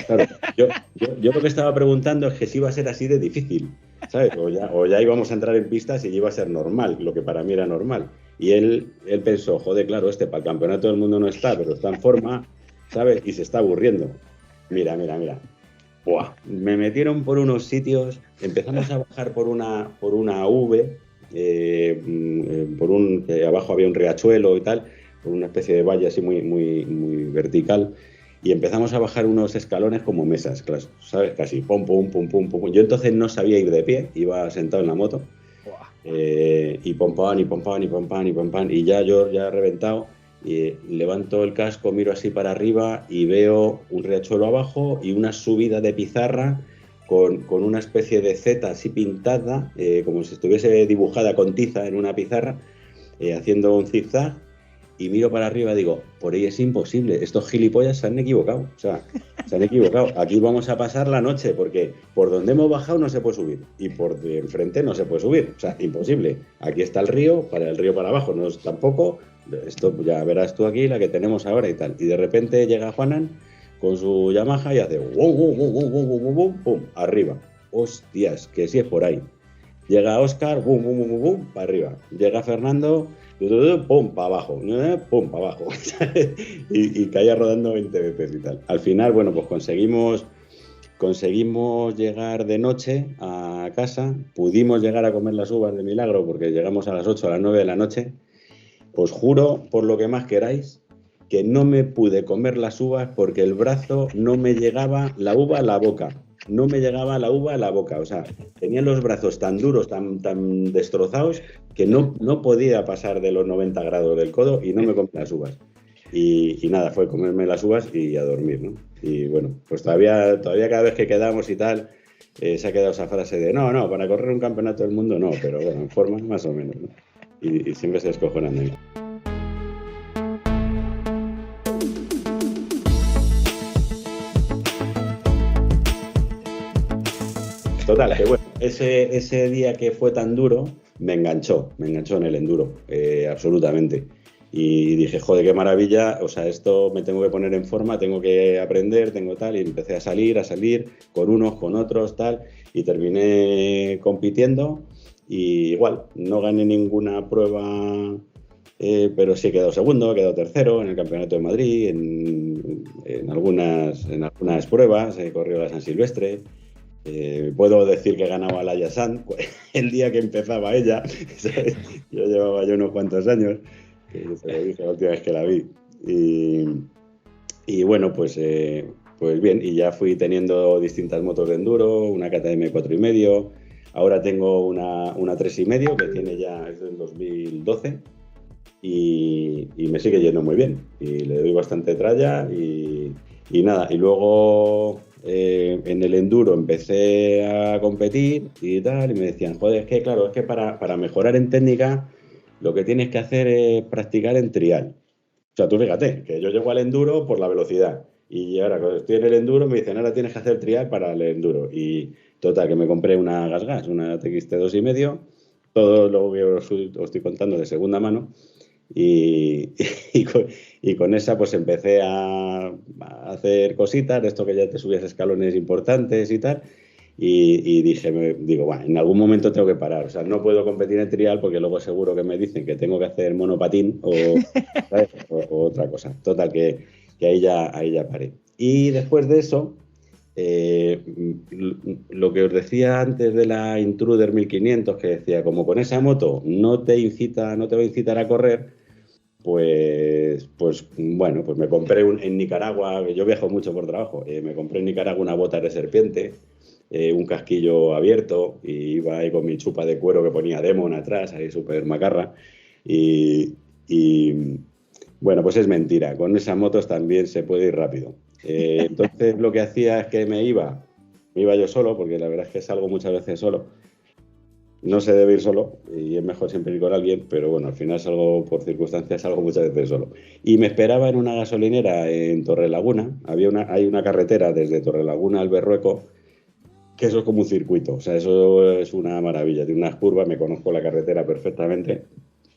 Claro, yo lo que estaba preguntando es que si iba a ser así de difícil, ¿sabes? O ya íbamos a entrar en pistas y iba a ser normal, lo que para mí era normal. Y él pensó, joder, claro, para el campeonato del mundo no está, pero está en forma, ¿sabes? Y se está aburriendo. Mira. ¡Buah! Me metieron por unos sitios, empezamos a bajar por una V, que abajo había un riachuelo y tal, por una especie de valle así muy, muy, muy vertical, y empezamos a bajar unos escalones como mesas, ¿sabes? Casi pum, pum, pum, pum, pum. Yo entonces no sabía ir de pie, iba sentado en la moto, y pom pam, y pom pam, y pom pam, y pom pam, y yo ya reventado, y levanto el casco, miro así para arriba y veo un riachuelo abajo y una subida de pizarra con una especie de Z así pintada, como si estuviese dibujada con tiza en una pizarra, haciendo un zigzag. Y miro para arriba y digo, por ahí es imposible, estos gilipollas se han equivocado, aquí vamos a pasar la noche, porque por donde hemos bajado no se puede subir, y por de enfrente no se puede subir, o sea, imposible, aquí está el río para abajo, no es tampoco, esto ya verás tú aquí la que tenemos ahora y tal, y de repente llega Juanan con su Yamaha y hace pum, arriba, hostias, que sí es por ahí, llega Óscar, bum, para arriba, llega Fernando, pum, para abajo, y caía rodando 20 veces y tal. Al final, bueno, pues conseguimos llegar de noche a casa, pudimos llegar a comer las uvas de milagro porque llegamos a las 8, a las 9 de la noche. Os juro, por lo que más queráis, que no me pude comer las uvas porque el brazo no me llegaba la uva a la boca. No me llegaba la uva a la boca, o sea, tenía los brazos tan duros, tan destrozados, que no podía pasar de los 90 grados del codo y no me comí las uvas. Y nada, fue comerme las uvas y a dormir, ¿no? Y bueno, pues todavía cada vez que quedamos y tal, se ha quedado esa frase de no, para correr un campeonato del mundo no, pero bueno, en forma más o menos, ¿no? Y siempre se descojonan de mí. Total, que bueno, ese día que fue tan duro, me enganchó en el enduro, absolutamente. Y dije, joder, qué maravilla, o sea, esto me tengo que poner en forma, tengo que aprender, tengo tal, y empecé a salir con unos, con otros, tal, y terminé compitiendo, y igual, no gané ninguna prueba, pero sí he quedado segundo, he quedado tercero en el Campeonato de Madrid, en algunas pruebas, he corrido la San Silvestre. Puedo decir que ganaba la Yasan el día que empezaba ella, ¿sabes? Yo llevaba unos cuantos años, que se lo dije la última vez que la vi. Y bueno, pues bien, y ya fui teniendo distintas motos de enduro, una KTM 4,5, ahora tengo una 3,5 que tiene ya, es del 2012, y me sigue yendo muy bien, y le doy bastante tralla y nada, y luego en el enduro empecé a competir y tal, y me decían, joder, es que claro, es que para mejorar en técnica lo que tienes que hacer es practicar en trial. O sea, tú fíjate, que yo llego al enduro por la velocidad. Y ahora cuando estoy en el enduro me dicen, ahora tienes que hacer trial para el enduro. Y total, que me compré una GasGas, una TXT 2,5. Todo lo que os estoy contando de segunda mano. Y con esa pues empecé a hacer cositas, de esto que ya te subías escalones importantes y tal. Y digo, bueno, en algún momento tengo que parar. O sea, no puedo competir en trial porque luego seguro que me dicen que tengo que hacer monopatín o otra cosa. Total, que ahí ya paré. Y después de eso, lo que os decía antes de la Intruder 1500, que decía, como con esa moto no te va a incitar a correr, pues bueno, pues me compré en Nicaragua, yo viajo mucho por trabajo, me compré en Nicaragua una bota de serpiente, un casquillo abierto, y iba ahí con mi chupa de cuero que ponía Demon atrás, ahí súper macarra, y bueno, pues es mentira, con esas motos también se puede ir rápido. Entonces lo que hacía es que me iba yo solo, porque la verdad es que salgo muchas veces solo. No se debe ir solo y es mejor siempre ir con alguien, pero bueno, al final salgo por circunstancias, salgo muchas veces solo. Y me esperaba en una gasolinera en Torrelaguna. Hay una carretera desde Torrelaguna al Berrueco, que eso es como un circuito. O sea, eso es una maravilla. Tiene unas curvas, me conozco la carretera perfectamente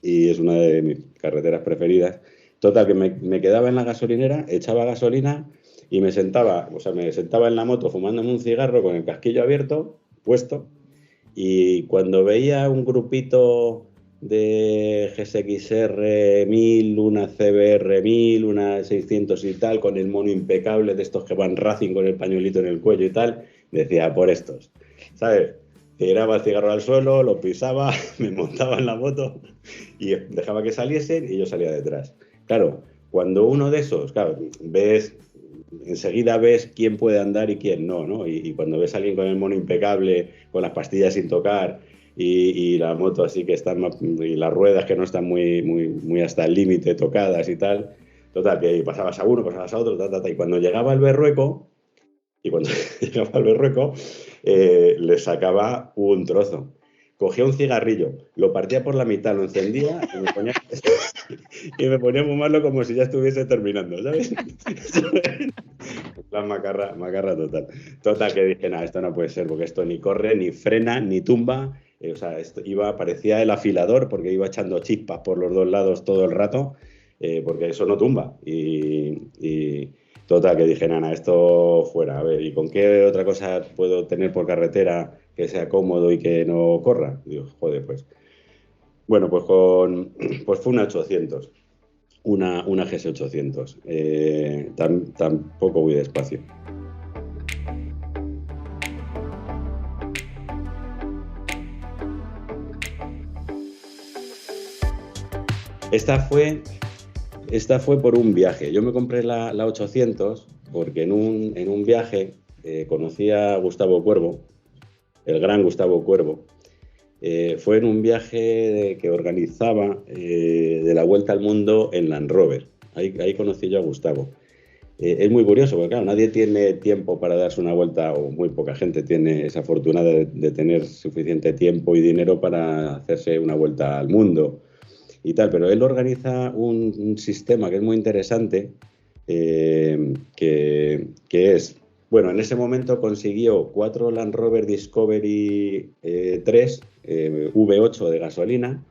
y es una de mis carreteras preferidas. Total, que me quedaba en la gasolinera, echaba gasolina y me sentaba en la moto fumándome un cigarro con el casquillo abierto, puesto. Y cuando veía un grupito de GSX-R 1000, una CBR 1000, una 600 y tal, con el mono impecable de estos que van racing con el pañuelito en el cuello y tal, decía, por estos, ¿sabes? Tiraba el cigarro al suelo, lo pisaba, me montaba en la moto y dejaba que saliesen y yo salía detrás. Claro, cuando uno de esos, claro, enseguida ves quién puede andar y quién no, ¿no? Y cuando ves a alguien con el mono impecable, con las pastillas sin tocar y la moto así que están, y las ruedas que no están muy hasta el límite tocadas y tal, total, que pasabas a uno, pasabas a otro, y cuando llegaba al Berrueco, le sacaba un trozo. Cogía un cigarrillo, lo partía por la mitad, lo encendía y me ponía a fumarlo como si ya estuviese terminando, ¿sabes? La macarra total. Total, que dije, nada, esto no puede ser, porque esto ni corre, ni frena, ni tumba. O sea, parecía el afilador, porque iba echando chispas por los dos lados todo el rato, porque eso no tumba. Y total, que dije, nada, esto fuera. A ver, ¿y con qué otra cosa puedo tener por carretera que sea cómodo y que no corra? Digo, joder, pues. Bueno, pues fue una 800, una GS800. Tampoco voy despacio. Esta fue por un viaje. Yo me compré la 800 porque en un viaje conocí a Gustavo Cuervo, el gran Gustavo Cuervo. Fue en un viaje que organizaba de la Vuelta al Mundo en Land Rover. Ahí conocí yo a Gustavo. Es muy curioso, porque claro, nadie tiene tiempo para darse una vuelta, o muy poca gente tiene esa fortuna de tener suficiente tiempo y dinero para hacerse una vuelta al mundo y tal, pero él organiza un sistema que es muy interesante, que es, bueno, en ese momento consiguió 4 Land Rover Discovery 3 V8 de gasolina,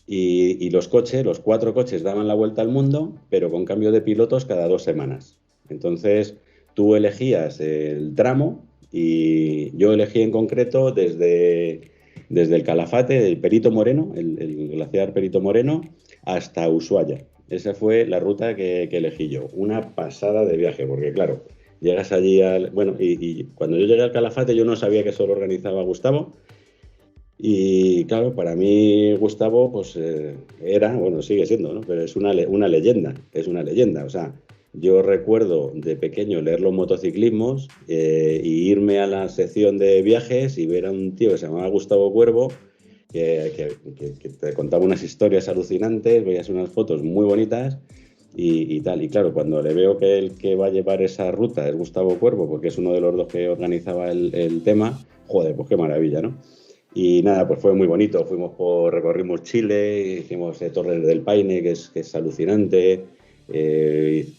y los 4 coches daban la vuelta al mundo, pero con cambio de pilotos cada 2 semanas. Entonces tú elegías el tramo y yo elegí en concreto desde el Calafate, del Perito Moreno, el glaciar Perito Moreno, hasta Ushuaia. Esa fue la ruta que elegí yo. Una pasada de viaje, porque claro, llegas allí y cuando yo llegué al Calafate yo no sabía que eso lo organizaba Gustavo. Y claro, para mí Gustavo pues era, bueno, sigue siendo, ¿no? Pero es una leyenda, es una leyenda. O sea, yo recuerdo de pequeño leer los motociclismos y irme a la sección de viajes y ver a un tío que se llamaba Gustavo Cuervo que te contaba unas historias alucinantes, veías unas fotos muy bonitas y tal. Y claro, cuando le veo que el que va a llevar esa ruta es Gustavo Cuervo, porque es uno de los dos que organizaba el tema, joder, pues qué maravilla, ¿no? Y nada, pues fue muy bonito. Recorrimos Chile, hicimos Torres del Paine, que es alucinante,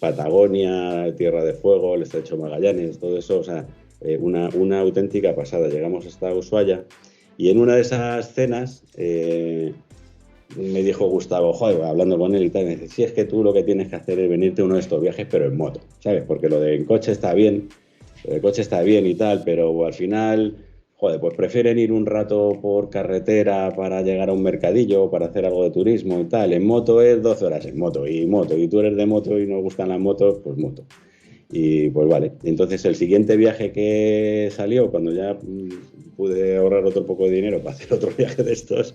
Patagonia, Tierra de Fuego, el Estrecho Magallanes, todo eso, o sea, una auténtica pasada. Llegamos hasta Ushuaia y en una de esas cenas me dijo Gustavo, joder, hablando con él y tal, me dice, sí, es que tú lo que tienes que hacer es venirte a uno de estos viajes, pero en moto, ¿sabes? Porque lo de en coche está bien, y tal, pero al final, joder, pues prefieren ir un rato por carretera para llegar a un mercadillo, para hacer algo de turismo y tal. En moto es 12 horas en moto, y tú eres de moto y no gustan las motos, pues moto. Y pues vale, entonces el siguiente viaje que salió, cuando ya pude ahorrar otro poco de dinero para hacer otro viaje de estos,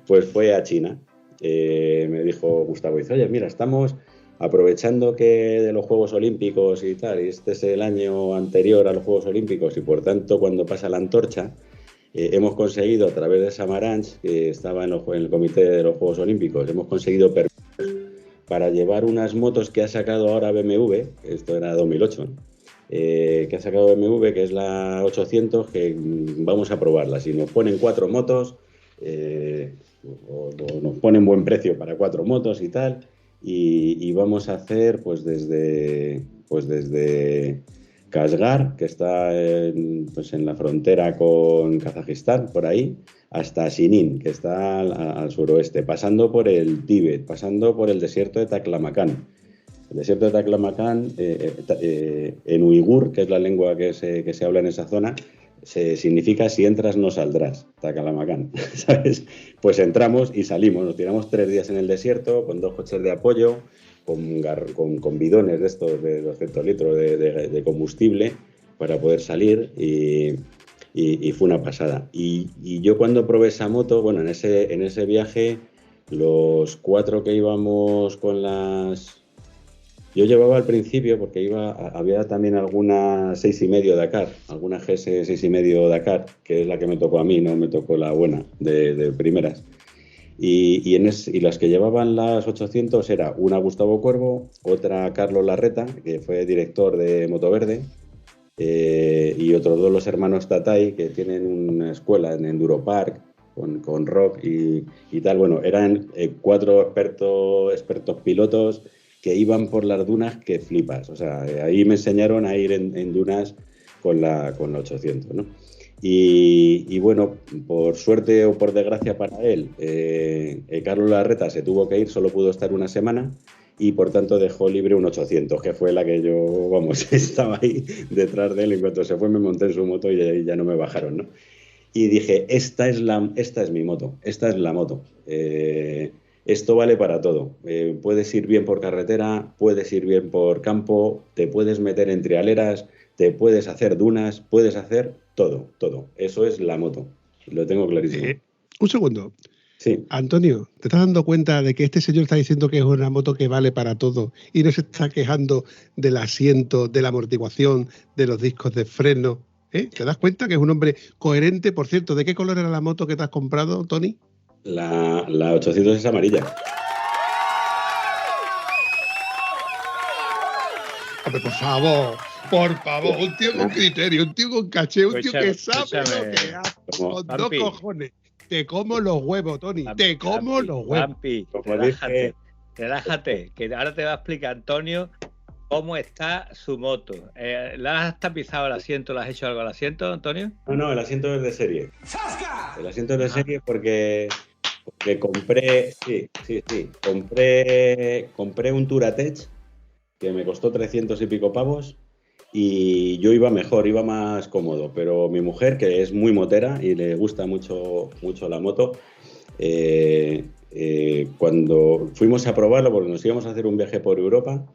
pues fue a China. Me dijo Gustavo, dice, oye, mira, estamos aprovechando que de los Juegos Olímpicos y tal, y este es el año anterior a los Juegos Olímpicos y por tanto cuando pasa la antorcha, hemos conseguido a través de Samaranch, que estaba en el comité de los Juegos Olímpicos, hemos conseguido permisos para llevar unas motos que ha sacado ahora BMW, esto era 2008, ¿no? Que ha sacado BMW, que es la 800, que vamos a probarla. Si nos ponen 4 motos, o nos ponen buen precio para 4 motos y tal, y vamos a hacer pues desde Kashgar, que está en la frontera con Kazajistán, por ahí, hasta Sinin, que está al suroeste, pasando por el Tíbet, pasando por el desierto de Taklamakan. El desierto de Taklamakan, en uigur, que es la lengua que se habla en esa zona, significa si entras no saldrás, Taklamakan, ¿sabes? Pues entramos y salimos, nos tiramos 3 días en el desierto con 2 coches de apoyo, con bidones de estos de 200 litros de combustible para poder salir y fue una pasada. Y yo cuando probé esa moto, bueno, en ese viaje, los 4 que íbamos con las... Yo llevaba al principio, porque había también alguna 6,5 Dakar, alguna GS 6,5 Dakar, que es la que me tocó a mí, no me tocó la buena de primeras. Y las que llevaban las 800 era una Gustavo Cuervo, otra Carlos Larreta, que fue director de Motoverde, y otros 2 los hermanos Tatay, que tienen una escuela en Enduro Park con rock y tal. Bueno, eran 4 expertos pilotos que iban por las dunas que flipas. O sea, ahí me enseñaron a ir en dunas con la 800, ¿no? Y bueno, por suerte o por desgracia para él, Carlos Larreta se tuvo que ir, solo pudo estar una semana y por tanto dejó libre un 800, que fue la que yo, vamos, estaba ahí detrás de él. En cuanto se fue me monté en su moto y ya no me bajaron, ¿no? Y dije, esta es mi moto, esta es la moto. Esto vale para todo. Puedes ir bien por carretera, puedes ir bien por campo, te puedes meter en trialeras, te puedes hacer dunas, puedes hacer todo. Eso es la moto. Lo tengo clarísimo. Un segundo. Sí. Antonio, ¿te estás dando cuenta de que este señor está diciendo que es una moto que vale para todo y no se está quejando del asiento, de la amortiguación, de los discos de freno? ¿Te das cuenta que es un hombre coherente? Por cierto, ¿de qué color era la moto que te has comprado, Tony? La 800 es amarilla. Hombre, por favor, un tío con criterio, un tío con caché, un tío que sabe lo que hace, con 2 cojones. Te como los huevos, Tony, te como los huevos. Vampi, relájate, que ahora te va a explicar Antonio cómo está su moto. ¿La has tapizado el asiento? ¿Le has hecho algo al asiento, Antonio? No, el asiento es de serie. El asiento es de serie porque compré, compré un Touratech que me costó 300 y pico pavos y yo iba mejor, iba más cómodo, pero mi mujer, que es muy motera y le gusta mucho la moto, cuando fuimos a probarlo, porque nos íbamos a hacer un viaje por Europa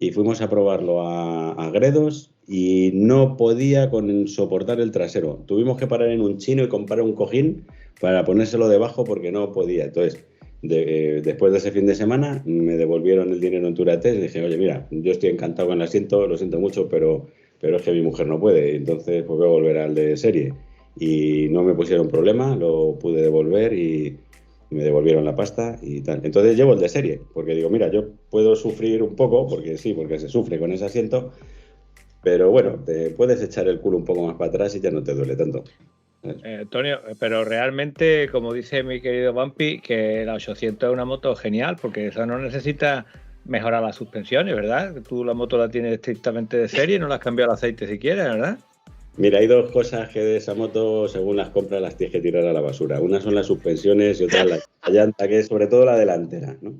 y fuimos a probarlo a Gredos y no podía soportar el trasero. Tuvimos que parar en un chino y comprar un cojín para ponérselo debajo porque no podía. Entonces, después de ese fin de semana, me devolvieron el dinero en Turates y dije, oye, mira, yo estoy encantado con el asiento, lo siento mucho, pero es que mi mujer no puede. Entonces, pues voy a volver al de serie. Y no me pusieron problema, lo pude devolver y me devolvieron la pasta y tal. Entonces llevo el de serie, porque digo, mira, yo puedo sufrir un poco, porque se sufre con ese asiento, pero bueno, te puedes echar el culo un poco más para atrás y ya no te duele tanto. Antonio, pero realmente, como dice mi querido Vampi, que la 800 es una moto genial, porque eso no necesita mejorar las suspensiones, ¿verdad? Tú la moto la tienes estrictamente de serie, no le has cambiado el aceite si quieres, ¿verdad? Mira, hay dos cosas que de esa moto, según las compras, las tienes que tirar a la basura. Una son las suspensiones y otra la llanta, que es sobre todo la delantera, ¿no?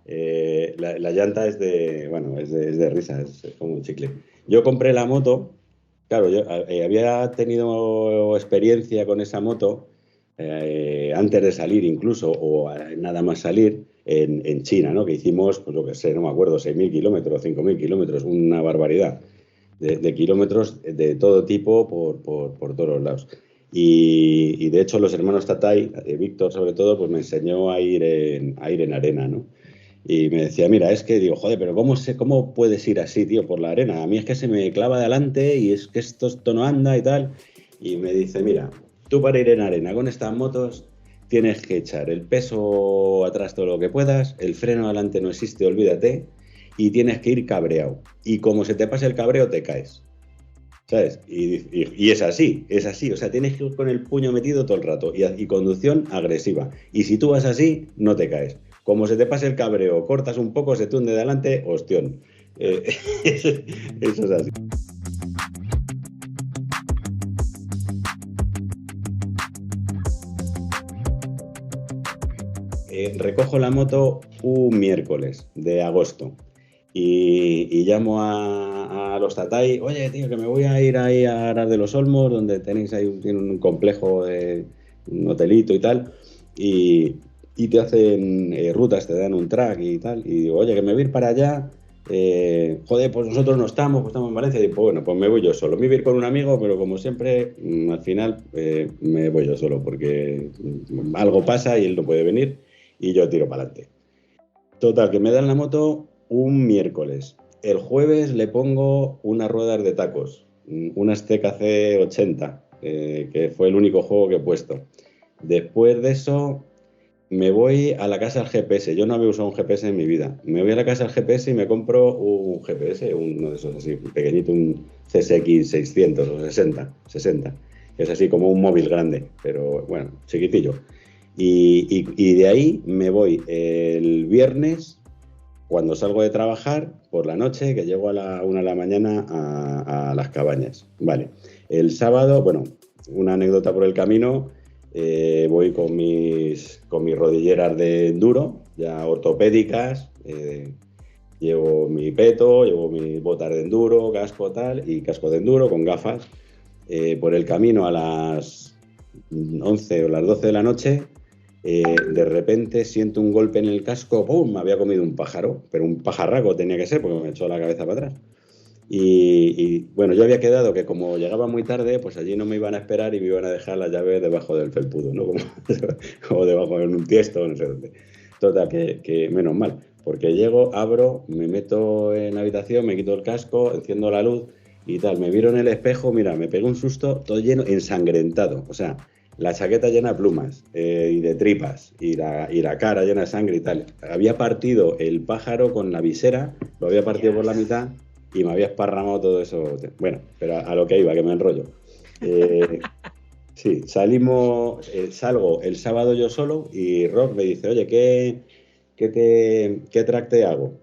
La llanta es de risa, es como un chicle. Yo compré la moto, claro, yo había tenido experiencia con esa moto antes de salir incluso, o nada más salir, en China, ¿no? Que hicimos, pues lo que sé, no me acuerdo, 6.000 kilómetros, 5.000 kilómetros, una barbaridad. De kilómetros de todo tipo por todos los lados. Y de hecho los hermanos Tatay, Víctor sobre todo, pues me enseñó a ir en arena, ¿no? Y me decía, mira, es que digo, joder, pero ¿cómo puedes ir así, tío, por la arena? A mí es que se me clava adelante y es que esto no anda y tal. Y me dice, mira, tú para ir en arena con estas motos tienes que echar el peso atrás todo lo que puedas, el freno adelante no existe, olvídate, y tienes que ir cabreado. Y como se te pase el cabreo, te caes. ¿Sabes? Y es así. O sea, tienes que ir con el puño metido todo el rato y conducción agresiva. Y si tú vas así, no te caes. Como se te pase el cabreo, cortas un poco, se te hunde de adelante, ostión. Eso es así. Recojo la moto un miércoles de agosto. Y llamo a los Tatay, oye, tío, que me voy a ir ahí a Aras de los Olmos, donde tenéis ahí un complejo, un hotelito y tal, y te hacen rutas, te dan un track y tal, y digo, oye, que me voy a ir para allá, joder, pues nosotros no estamos, pues estamos en Valencia, y digo, pues bueno, pues me voy yo solo, me voy a ir con un amigo, pero como siempre, al final me voy yo solo, porque algo pasa y él no puede venir, y yo tiro para adelante. Total, que me dan la moto un miércoles. El jueves le pongo unas ruedas de tacos, unas TKC 80, que fue el único juego que he puesto. Después de eso me voy a la casa del GPS. Yo no había usado un GPS en mi vida. Me voy a la casa del GPS y me compro un GPS, uno de esos así pequeñito, un CSX 600 o 60. Es así como un móvil grande, pero bueno, chiquitillo. Y de ahí me voy el viernes, cuando salgo de trabajar, por la noche, que llego a la 1 de la mañana a Las Cabañas. Vale. El sábado, bueno, una anécdota por el camino, voy con mis rodilleras de enduro, ya ortopédicas, llevo mi peto, llevo mis botas de enduro, casco tal, y casco de enduro con gafas. Por el camino a las 11 o las 12 de la noche, de repente siento un golpe en el casco, ¡pum! Me había comido un pájaro, pero un pajarraco tenía que ser porque me echó la cabeza para atrás. Y bueno, yo había quedado que como llegaba muy tarde, pues allí no me iban a esperar y me iban a dejar la llave debajo del felpudo, ¿no? Como debajo de un tiesto, no sé dónde. Total, que menos mal, porque llego, abro, me meto en la habitación, me quito el casco, enciendo la luz y tal. Me vieron en el espejo, mira, me pegó un susto, todo lleno, ensangrentado, o sea, la chaqueta llena de plumas y de tripas y la cara llena de sangre y tal. Había partido el pájaro con la visera, lo había partido por la mitad y me había esparramado todo eso. Bueno, pero a lo que iba, que me enrollo. Sí, salgo el sábado yo solo y Rob me dice, oye, ¿qué track te hago?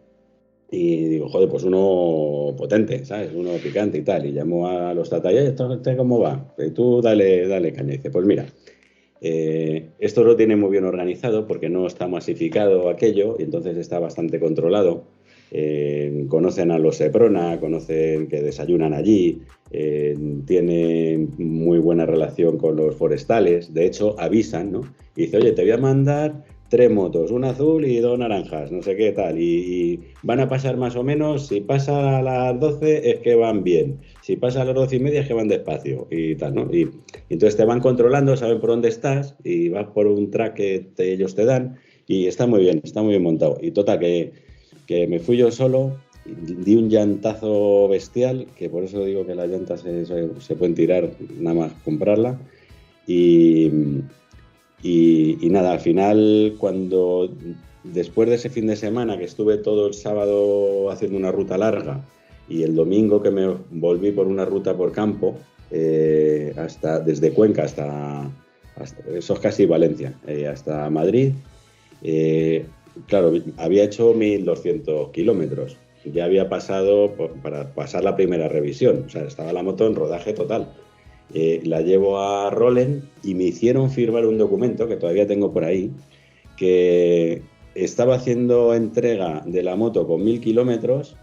Y digo, joder, pues uno potente, ¿sabes? Uno picante y tal. Y llamo a los Tatay, ¿esto cómo va? Y tú dale caña. Y dice, pues mira, esto lo tiene muy bien organizado porque no está masificado aquello y entonces está bastante controlado. Conocen a los Seprona, conocen que desayunan allí, tienen muy buena relación con los forestales. De hecho, avisan, ¿no? Y dice, oye, te voy a mandar 3 motos, una azul y 2 naranjas, no sé qué tal, y van a pasar más o menos, si pasa a las 12 es que van bien, si pasa a las 12:30 es que van despacio y tal, ¿no? Y entonces te van controlando, saben por dónde estás y vas por un track que ellos te dan y está muy bien montado. Y total, que me fui yo solo, di un llantazo bestial, que por eso digo que las llantas se pueden tirar nada más comprarla. Y nada, al final, después de ese fin de semana que estuve todo el sábado haciendo una ruta larga y el domingo que me volví por una ruta por campo, desde Cuenca hasta eso es casi Valencia, hasta Madrid, claro, había hecho 1.200 kilómetros. Ya había pasado para pasar la primera revisión, o sea, estaba la moto en rodaje total. La llevo a Rolen y me hicieron firmar un documento que todavía tengo por ahí, que estaba haciendo entrega de la moto con 1.000 kilómetros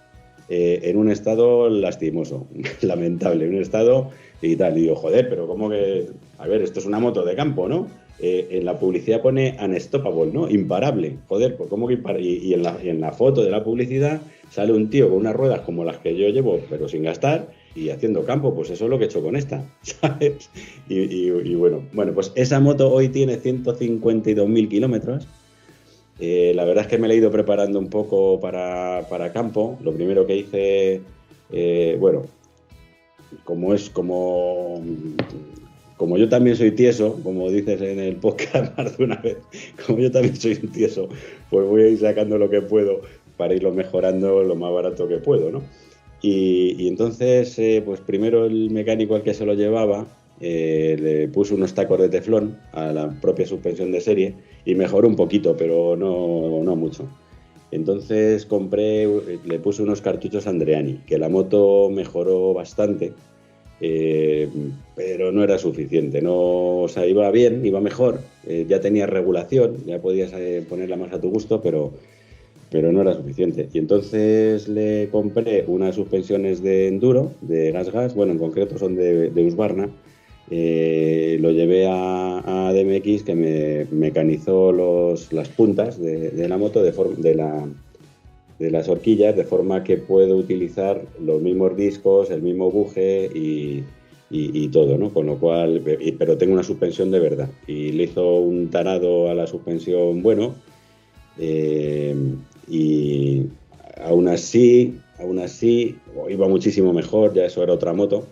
en un estado lastimoso, lamentable, en un estado y tal. Y digo, joder, pero ¿cómo que...? A ver, esto es una moto de campo, ¿no? En la publicidad pone unstoppable, ¿no? Imparable. Joder, pues ¿cómo que imparable? Y en la foto de la publicidad sale un tío con unas ruedas como las que yo llevo, pero sin gastar, y haciendo campo. Pues eso es lo que he hecho con esta, ¿sabes? Y bueno, pues esa moto hoy tiene 152.000 kilómetros. La verdad es que me la he ido preparando un poco para campo. Lo primero que hice, como yo también soy tieso, como dices en el podcast más de una vez, como yo también soy un tieso, pues voy a ir sacando lo que puedo para irlo mejorando lo más barato que puedo, ¿no? Y entonces, pues primero el mecánico al que se lo llevaba le puso unos tacos de teflón a la propia suspensión de serie y mejoró un poquito, pero no mucho. Entonces le puse unos cartuchos Andreani, que la moto mejoró bastante, pero no era suficiente. O sea, iba bien, iba mejor, ya tenía regulación, ya podías ponerla más a tu gusto, pero no era suficiente. Y entonces le compré unas suspensiones de enduro, de gas, bueno, en concreto son de Husqvarna. Lo llevé a DMX, que me mecanizó las puntas de la moto, de las horquillas, de forma que puedo utilizar los mismos discos, el mismo buje y todo, ¿no? Con lo cual, pero tengo una suspensión de verdad. Y le hizo un tarado a la suspensión bueno, y aún así iba muchísimo mejor, ya eso era otra moto.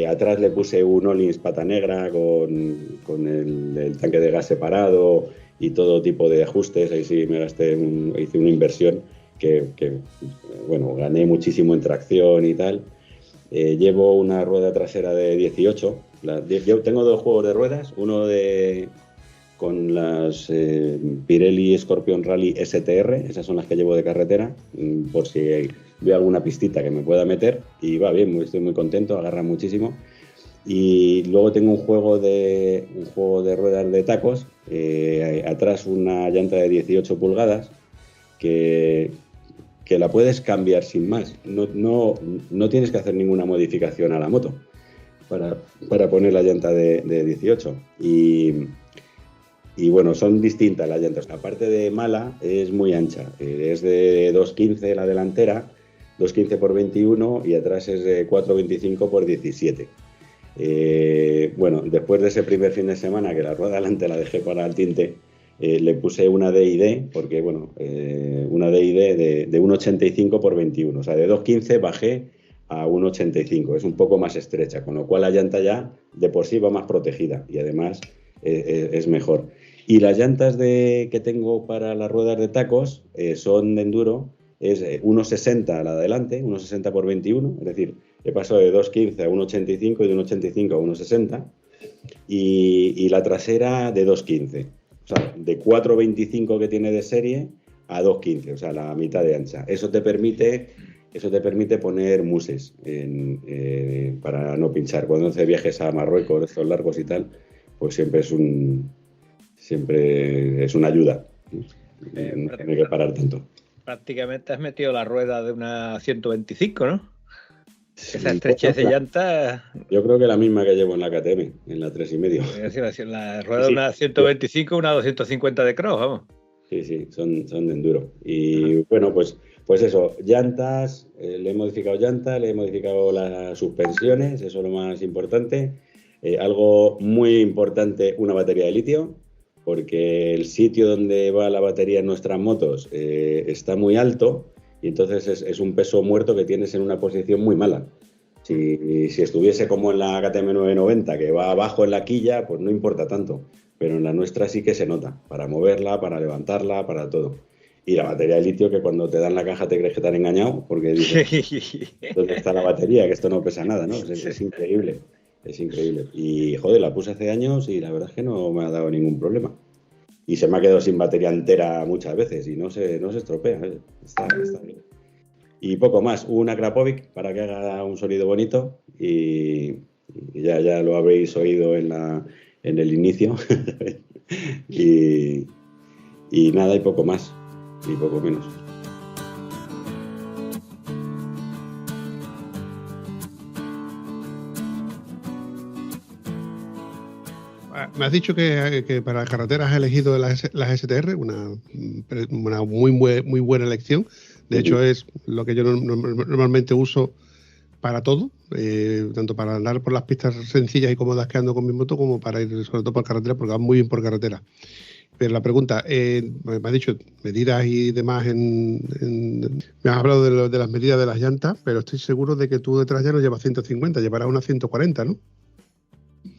Atrás le puse un Öhlins pata negra con el tanque de gas separado y todo tipo de ajustes. Ahí sí me gasté, hice una inversión que gané muchísimo en tracción y tal. Llevo una rueda trasera de 18. Yo tengo 2 juegos de ruedas, uno con las Pirelli Scorpion Rally STR, esas son las que llevo de carretera, por si veo alguna pistita que me pueda meter, y va bien, estoy muy contento, agarra muchísimo. Y luego tengo un juego de ruedas de tacos, atrás una llanta de 18 pulgadas, que la puedes cambiar sin más, no tienes que hacer ninguna modificación a la moto para poner la llanta de 18. Y bueno, son distintas las llantas. Aparte de mala, es muy ancha. Es de 2.15 la delantera, 2.15 por 21, y atrás es de 4.25 por 17. Después de ese primer fin de semana, que la rueda delante la dejé para el tinte, le puse una DID, porque una DID de 1.85 por 21. O sea, de 2.15 bajé a 1.85. Es un poco más estrecha, con lo cual la llanta ya de por sí va más protegida y además es mejor. Y las llantas que tengo para las ruedas de tacos son de enduro, es 1.60 la de adelante, 1.60 por 21, es decir, he pasado de 2.15 a 1.85 y de 1.85 a 1.60, y la trasera de 2.15, o sea, de 4.25 que tiene de serie a 2.15, o sea, la mitad de ancha. Eso te permite poner muses para no pinchar. Cuando haces viajes a Marruecos, estos largos y tal, pues siempre es una ayuda. No tiene que parar tanto. Prácticamente has metido la rueda de una 125, ¿no? Sí, esa estrechez de llanta. Yo creo que la misma que llevo en la KTM, en la 3,5. La rueda de una 125, una 250 de cross, vamos. Sí, son de enduro. Y bueno, pues eso, llantas, le he modificado llantas, le he modificado las suspensiones, eso es lo más importante. Algo muy importante, una batería de litio, porque el sitio donde va la batería en nuestras motos está muy alto y entonces es un peso muerto que tienes en una posición muy mala. Si estuviese como en la KTM 990, que va abajo en la quilla, pues no importa tanto. Pero en la nuestra sí que se nota, para moverla, para levantarla, para todo. Y la batería de litio, que cuando te dan la caja te crees que te han engañado, porque dices, ¿dónde está la batería? Que esto no pesa nada, ¿no? Es increíble, es increíble. Y, joder, la puse hace años y la verdad es que no me ha dado ningún problema. Y se me ha quedado sin batería entera muchas veces y no se estropea, ¿eh? Está bien. Y poco más, una Krapovic para que haga un sonido bonito y ya lo habréis oído en el inicio. y nada, y poco más, y poco menos. Me has dicho que para carreteras has elegido las STR, una muy buena elección. De hecho, es lo que yo normalmente uso para todo, tanto para andar por las pistas sencillas y cómodas que ando con mi moto, como para ir sobre todo por carretera, porque van muy bien por carretera. Pero la pregunta, me has dicho medidas y demás, me has hablado de las medidas de las llantas, pero estoy seguro de que tú detrás ya no llevas 150, llevarás unas 140, ¿no?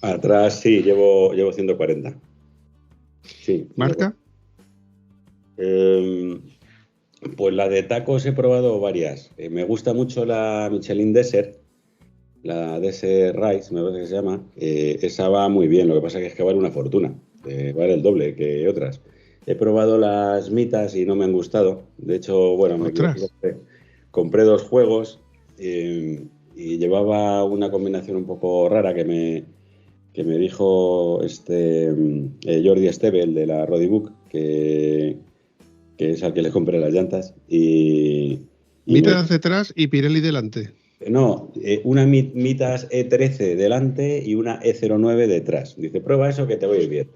Atrás sí, llevo 140. Sí. ¿Marca? Pues la de tacos he probado varias. Me gusta mucho la Michelin Desert, la Desert Rise, me parece que se llama. Esa va muy bien, lo que pasa es que vale una fortuna, vale el doble que otras. He probado las Mitas y no me han gustado. De hecho, bueno, compré 2 juegos y llevaba una combinación un poco rara que me dijo Jordi Esteve, el de la Rodibook, que es al que le compré las llantas. Mitas detrás y Pirelli delante. No, una Mitas E13 delante y una E09 detrás. Dice, prueba eso que te va a ir bien.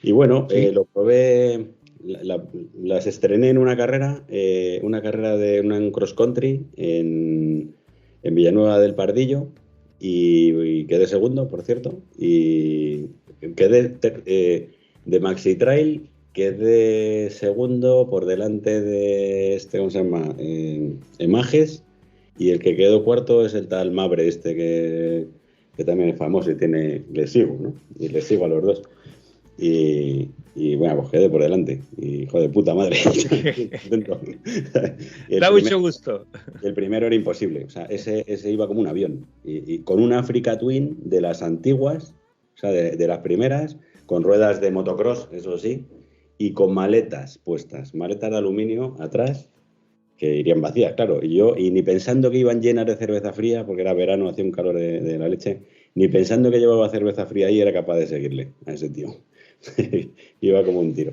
Y bueno, ¿sí? Lo probé, las estrené en una carrera de un cross country en Villanueva del Pardillo y quedé segundo, por cierto. Y quedé de Maxi Trail. Quedé segundo por delante de ¿cómo se llama? Emajes, y el que quedó cuarto es el tal Mabre que también es famoso y le sigo, ¿no? Y le sigo a los dos. Y bueno, pues quedé por delante. Y hijo de puta madre. Da mucho gusto. El primero era imposible. O sea, ese iba como un avión. Y con una Africa Twin de las antiguas, o sea, de las primeras, con ruedas de motocross, eso sí, y con maletas puestas, maletas de aluminio atrás, que irían vacías, claro. Y ni pensando que iban llenas de cerveza fría, porque era verano, hacía un calor de la leche, ni pensando que llevaba cerveza fría ahí era capaz de seguirle a ese tío. Iba como un tiro.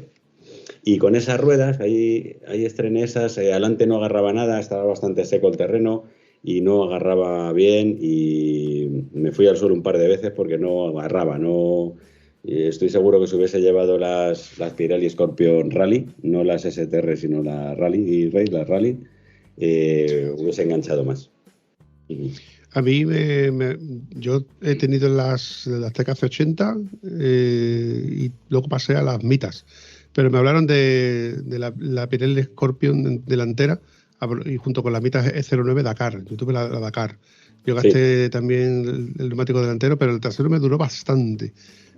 Y con esas ruedas, ahí estrené esas, adelante no agarraba nada, estaba bastante seco el terreno y no agarraba bien y me fui al suelo un par de veces porque no agarraba, no... Estoy seguro que si hubiese llevado las Pirelli Scorpion Rally, no las STR, sino la Rally Race, las Rally, hubiese enganchado más. A mí, yo he tenido las TKC80 y luego pasé a las Mitas, pero me hablaron de la Pirelli Scorpion delantera y junto con las Mitas E09 Dakar. Yo tuve la Dakar. Yo gasté también el neumático delantero, pero el trasero me duró bastante.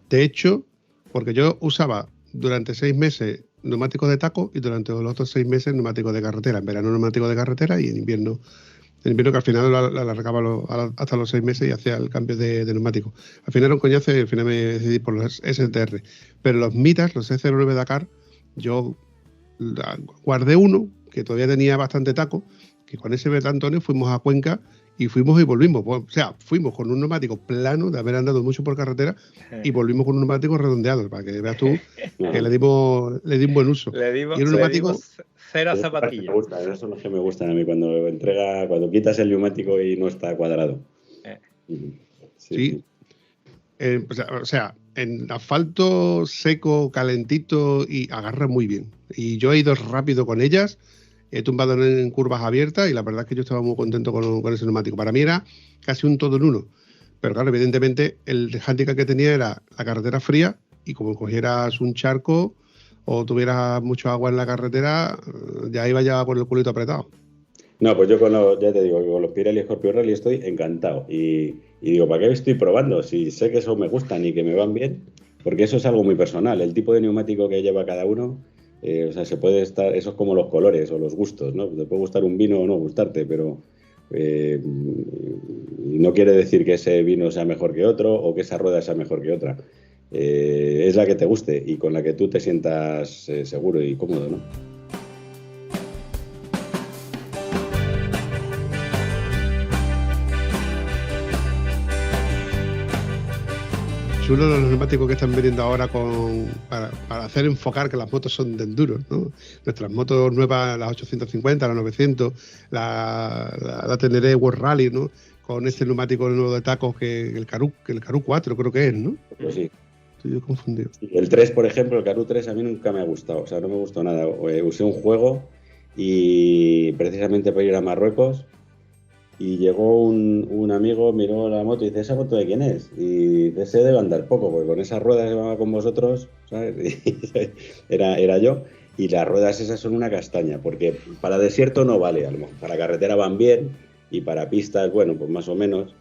De hecho, porque yo usaba durante 6 meses neumáticos de taco y durante los otros 6 meses neumáticos de carretera. En verano neumáticos de carretera y en invierno que al final la alargaba hasta los 6 meses y hacía el cambio de neumático. Al final era un coñazo y al final me decidí por los STR. Pero los Mitas, los E09 Dakar, yo guardé uno que todavía tenía bastante taco, que con ese Betantonio fuimos a Cuenca y fuimos y volvimos. O sea, fuimos con un neumático plano de haber andado mucho por carretera y volvimos con un neumático redondeado, para que veas tú que le di un buen uso. Le dimos cero zapatillas. Esos son los que me gustan a mí, cuando quitas el neumático y no está cuadrado. Sí. O sea, en asfalto seco, calentito y agarra muy bien. Y yo he ido rápido con ellas, he tumbado en curvas abiertas y la verdad es que yo estaba muy contento con ese neumático. Para mí era casi un todo en uno. Pero claro, evidentemente el hándicap que tenía era la carretera fría y como cogieras un charco o tuvieras mucho agua en la carretera, ya iba ya con el culito apretado. No, pues yo ya te digo, con los Pirelli Scorpio Rally estoy encantado. Y digo, ¿para qué estoy probando? Si sé que eso me gustan y que me van bien, porque eso es algo muy personal. El tipo de neumático que lleva cada uno, o sea, se puede estar, eso es como los colores o los gustos, ¿no? Te puede gustar un vino o no gustarte, pero no quiere decir que ese vino sea mejor que otro o que esa rueda sea mejor que otra. Es la que te guste y con la que tú te sientas seguro y cómodo, ¿no? Chulo los neumáticos que están vendiendo ahora para hacer enfocar que las motos son de enduro, ¿no? Nuestras motos nuevas, las 850, las 900, la Teneré World Rally, ¿no? Con este neumático nuevo de tacos que el Karoo 4 creo que es, ¿no? Pues sí. Estoy yo confundido. El 3, por ejemplo, el Karoo 3 a mí nunca me ha gustado, o sea, no me gustó nada. Usé un juego y precisamente para ir a Marruecos y llegó un amigo, miró la moto y dice, ¿esa moto de quién es? Y dice, ese debe andar poco, porque con esas ruedas que va con vosotros, ¿sabes? era yo. Y las ruedas esas son una castaña, porque para desierto no vale, a lo mejor para carretera van bien y para pistas, bueno, pues más o menos,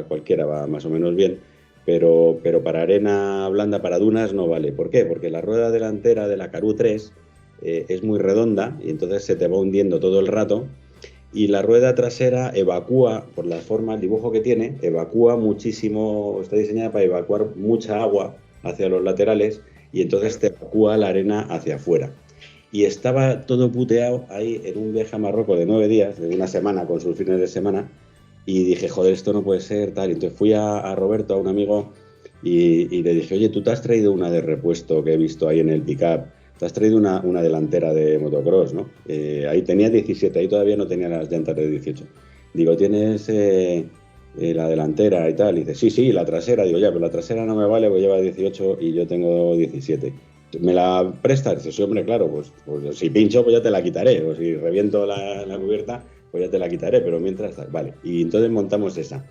cualquiera va más o menos bien, pero para arena blanda, para dunas no vale. ¿Por qué? Porque la rueda delantera de la Karoo 3 es muy redonda y entonces se te va hundiendo todo el rato. Y la rueda trasera evacúa, por la forma, el dibujo que tiene, evacúa muchísimo, está diseñada para evacuar mucha agua hacia los laterales y entonces te evacúa la arena hacia afuera. Y estaba todo puteado ahí en un viaje a Marruecos de 9 días, de una semana, con sus fines de semana, y dije, joder, esto no puede ser, tal. Y entonces fui a Roberto, a un amigo, y le dije, oye, ¿tú te has traído una de repuesto que he visto ahí en el pick-up? Te has traído una delantera de motocross, ¿no? Ahí tenía 17, ahí todavía no tenía las llantas de 18. Digo, ¿tienes la delantera y tal? Y dice, sí, la trasera. Digo, ya, pero la trasera no me vale, pues lleva 18 y yo tengo 17. ¿Me la prestas? Dice, sí, hombre, claro, pues si pincho, pues ya te la quitaré. O si reviento la cubierta, pues ya te la quitaré, pero mientras tal, vale. Y entonces montamos esa.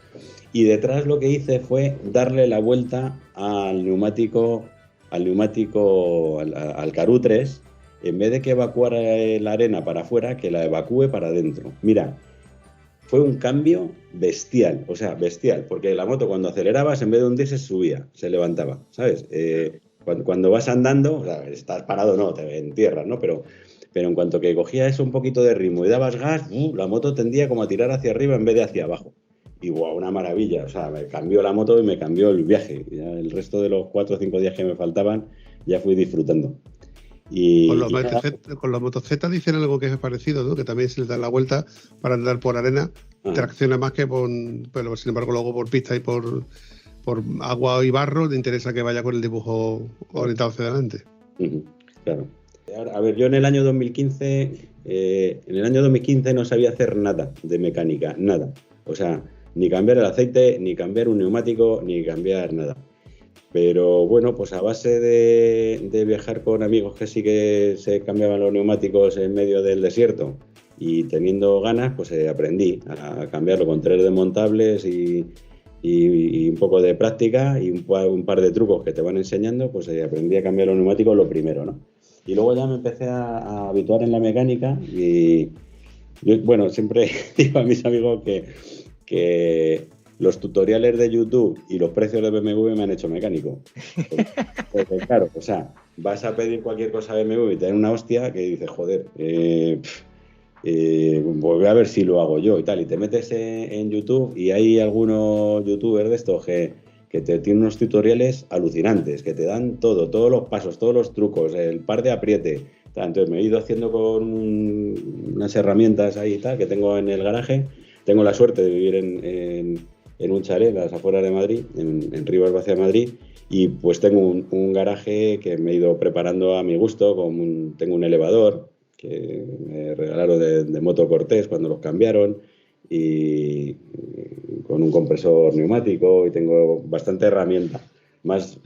Y detrás lo que hice fue darle la vuelta al neumático, al Karoo 3, en vez de que evacuara la arena para afuera, que la evacúe para adentro. Mira, fue un cambio bestial, o sea, bestial, porque la moto cuando acelerabas, en vez de hundirse, subía, se levantaba, ¿sabes? Cuando vas andando, o sea, estás parado, no, te entierras, ¿no? Pero en cuanto que cogía eso un poquito de ritmo y dabas gas, la moto tendía como a tirar hacia arriba en vez de hacia abajo. Y wow, una maravilla, o sea, me cambió la moto y me cambió el viaje. Ya el resto de los 4 o 5 días que me faltaban ya fui disfrutando. Con los motocicletas dicen algo que es parecido, ¿no? Que también se les da la vuelta para andar por arena, tracciona más que pero sin embargo luego por pista y por agua y barro te interesa que vaya con el dibujo orientado hacia adelante. Claro. A ver, yo en el año 2015 no sabía hacer nada de mecánica, nada. O sea, ni cambiar el aceite, ni cambiar un neumático, ni cambiar nada. Pero bueno, pues a base de viajar con amigos que sí que se cambiaban los neumáticos en medio del desierto y teniendo ganas, pues aprendí a cambiarlo con 3 desmontables y un poco de práctica y un par de trucos que te van enseñando, pues aprendí a cambiar los neumáticos lo primero, ¿no? Y luego ya me empecé a habituar en la mecánica y yo, bueno, siempre digo a mis amigos que los tutoriales de YouTube y los precios de BMW me han hecho mecánico. Porque claro, o sea, vas a pedir cualquier cosa de BMW y te dan una hostia que dices, joder, voy a ver si lo hago yo y tal. Y te metes en YouTube y hay algunos youtubers de estos que te tienen unos tutoriales alucinantes, que te dan todos los pasos, todos los trucos, el par de apriete. Entonces me he ido haciendo con unas herramientas ahí y tal que tengo en el garaje. Tengo la suerte de vivir en un chalet a las afueras de Madrid, en Rivas Vacia, Madrid, y pues tengo un garaje que me he ido preparando a mi gusto. Tengo un elevador que me regalaron de Moto Cortés cuando los cambiaron, y con un compresor neumático, y tengo bastante herramienta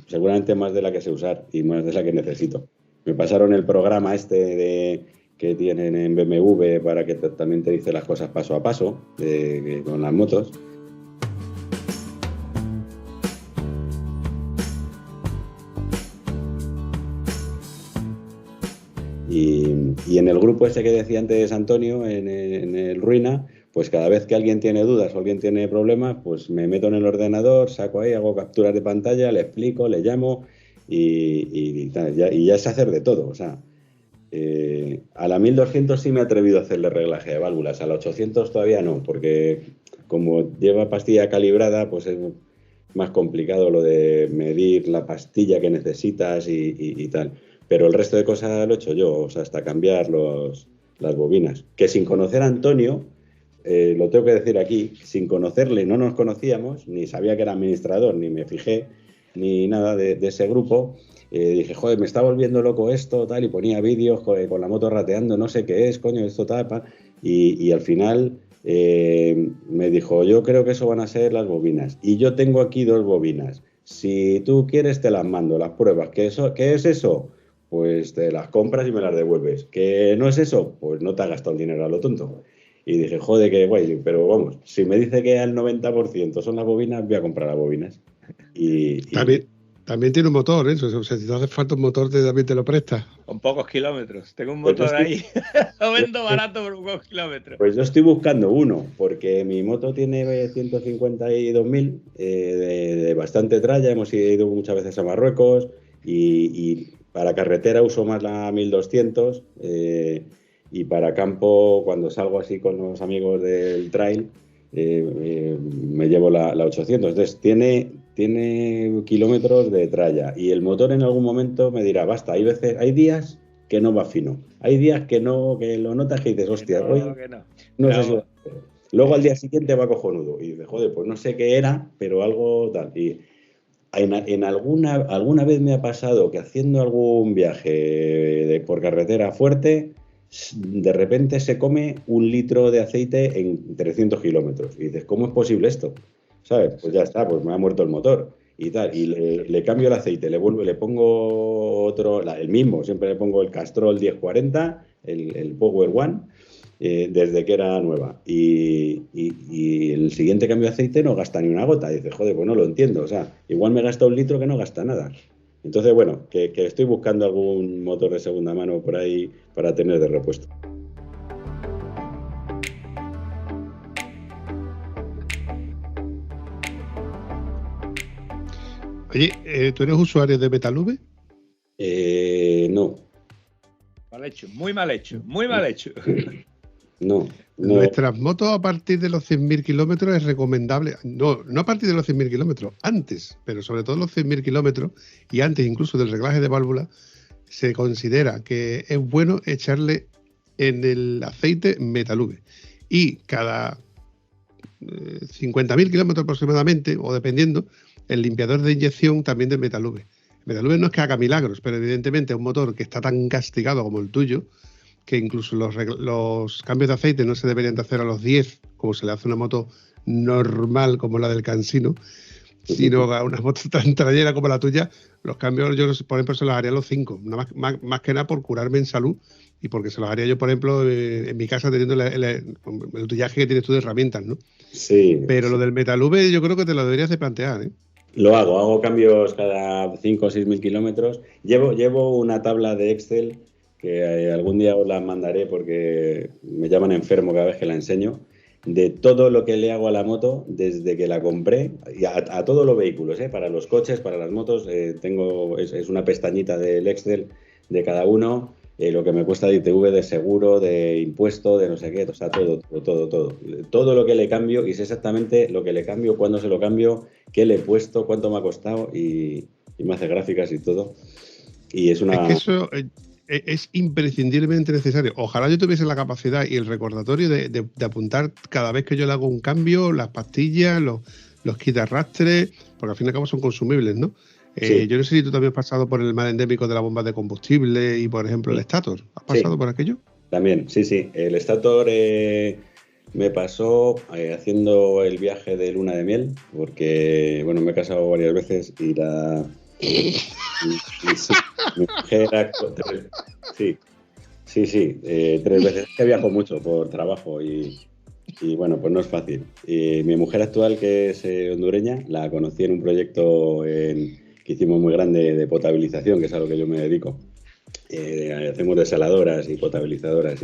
seguramente más de la que sé usar y más de la que necesito. Me pasaron el programa que tienen en BMW para que también te dice las cosas paso a paso con las motos. Y en el grupo ese que decía antes Antonio, en el Ruina, pues cada vez que alguien tiene dudas o alguien tiene problemas, pues me meto en el ordenador, saco ahí, hago capturas de pantalla, le explico, le llamo y ya sé hacer de todo. O sea, a la 1200 sí me he atrevido a hacerle reglaje de válvulas, a la 800 todavía no, porque como lleva pastilla calibrada, pues es más complicado lo de medir la pastilla que necesitas y tal. Pero el resto de cosas lo he hecho yo, o sea, hasta cambiar las bobinas. Que sin conocer a Antonio, lo tengo que decir aquí, sin conocerle, no nos conocíamos, ni sabía que era administrador, ni me fijé, ni nada de ese grupo. Dije, joder, me está volviendo loco esto, tal, y ponía vídeos con la moto rateando, no sé qué es, coño, esto tal, y al final me dijo, yo creo que eso van a ser las bobinas. Y yo tengo aquí 2 bobinas. Si tú quieres, te las mando, las pruebas. ¿Qué es eso? Pues te las compras y me las devuelves. ¿Que no es eso? Pues no te has gastado el dinero a lo tonto. Y dije, joder, qué guay, pero vamos, si me dice que al 90% son las bobinas, voy a comprar las bobinas. También tiene un motor, ¿eh? O sea, si te hace falta un motor, también te lo presta. Con pocos kilómetros. Tengo un motor ahí. Lo vendo barato por pocos kilómetros. Pues yo estoy buscando uno, porque mi moto tiene 152.000 de bastante tralla. Hemos ido muchas veces a Marruecos y para carretera uso más la 1200 y para campo, cuando salgo así con los amigos del trail, me llevo la 800. Entonces tiene kilómetros de tralla y el motor en algún momento me dirá, basta, hay días que no va fino, hay días que no, que lo notas que dices, hostia, hoy no sé si va a hacer. Luego al día siguiente va cojonudo y dices, joder, pues no sé qué era, pero algo tal. Y en alguna vez me ha pasado que haciendo algún viaje por carretera fuerte, de repente se come 1 litro de aceite en 300 kilómetros. Y dices, ¿cómo es posible esto? ¿Sabes? Pues ya está, pues me ha muerto el motor y tal. Y le cambio el aceite, le pongo otro, el mismo, siempre le pongo el Castrol 1040, el Power One, desde que era nueva. Y el siguiente cambio de aceite no gasta ni una gota. Y dices, joder, pues no lo entiendo. O sea, igual me gasta 1 litro que no gasta nada. Entonces, bueno, que estoy buscando algún motor de segunda mano por ahí para tener de repuesto. Oye, ¿tú eres usuario de Metalube? No. Mal hecho, muy mal hecho, muy mal hecho. No. Nuestras motos a partir de los 100.000 kilómetros es recomendable, no a partir de los 100.000 kilómetros, antes, pero sobre todo los 100.000 kilómetros y antes incluso del reglaje de válvula, se considera que es bueno echarle en el aceite Metalube. Y cada 50.000 kilómetros aproximadamente, o dependiendo, el limpiador de inyección también del Metalube. Metalube no es que haga milagros, pero evidentemente es un motor que está tan castigado como el tuyo, que incluso los cambios de aceite no se deberían de hacer a los 10, como se le hace a una moto normal como la del Cansino, sino a una moto tan trayera como la tuya, los cambios yo, por ejemplo, se los haría a los 5, más que nada por curarme en salud y porque se los haría yo, por ejemplo, en mi casa teniendo el utillaje que tienes tú de herramientas, ¿no? Sí. Pero lo del Metalube yo creo que te lo deberías de plantear, ¿eh? Lo hago cambios cada 5 o 6.000 kilómetros. Llevo una tabla de Excel que algún día os la mandaré porque me llaman enfermo cada vez que la enseño, de todo lo que le hago a la moto desde que la compré, y a todos los vehículos, para los coches, para las motos, es una pestañita del Excel de cada uno, lo que me cuesta de ITV, de seguro, de impuesto, de no sé qué, o sea, todo lo que le cambio, y sé exactamente lo que le cambio, cuándo se lo cambio, qué le he puesto, cuánto me ha costado, y me hace gráficas y todo. Y es una... Es que eso es imprescindiblemente necesario. Ojalá yo tuviese la capacidad y el recordatorio de apuntar cada vez que yo le hago un cambio, las pastillas, los quitarrastres, porque al fin y al cabo son consumibles, ¿no? Sí. Yo no sé si tú también has pasado por el mal endémico de la bomba de combustible y, por ejemplo, el Stator. ¿Has pasado por aquello? También, sí. El Stator me pasó haciendo el viaje de luna de miel, porque, bueno, me he casado varias veces y sí, mi mujer sí, 3 veces. Es que viajo mucho por trabajo y bueno, pues no es fácil. Mi mujer actual, que es hondureña, la conocí en un proyecto que hicimos muy grande de potabilización, que es a lo que yo me dedico. Hacemos desaladoras y potabilizadoras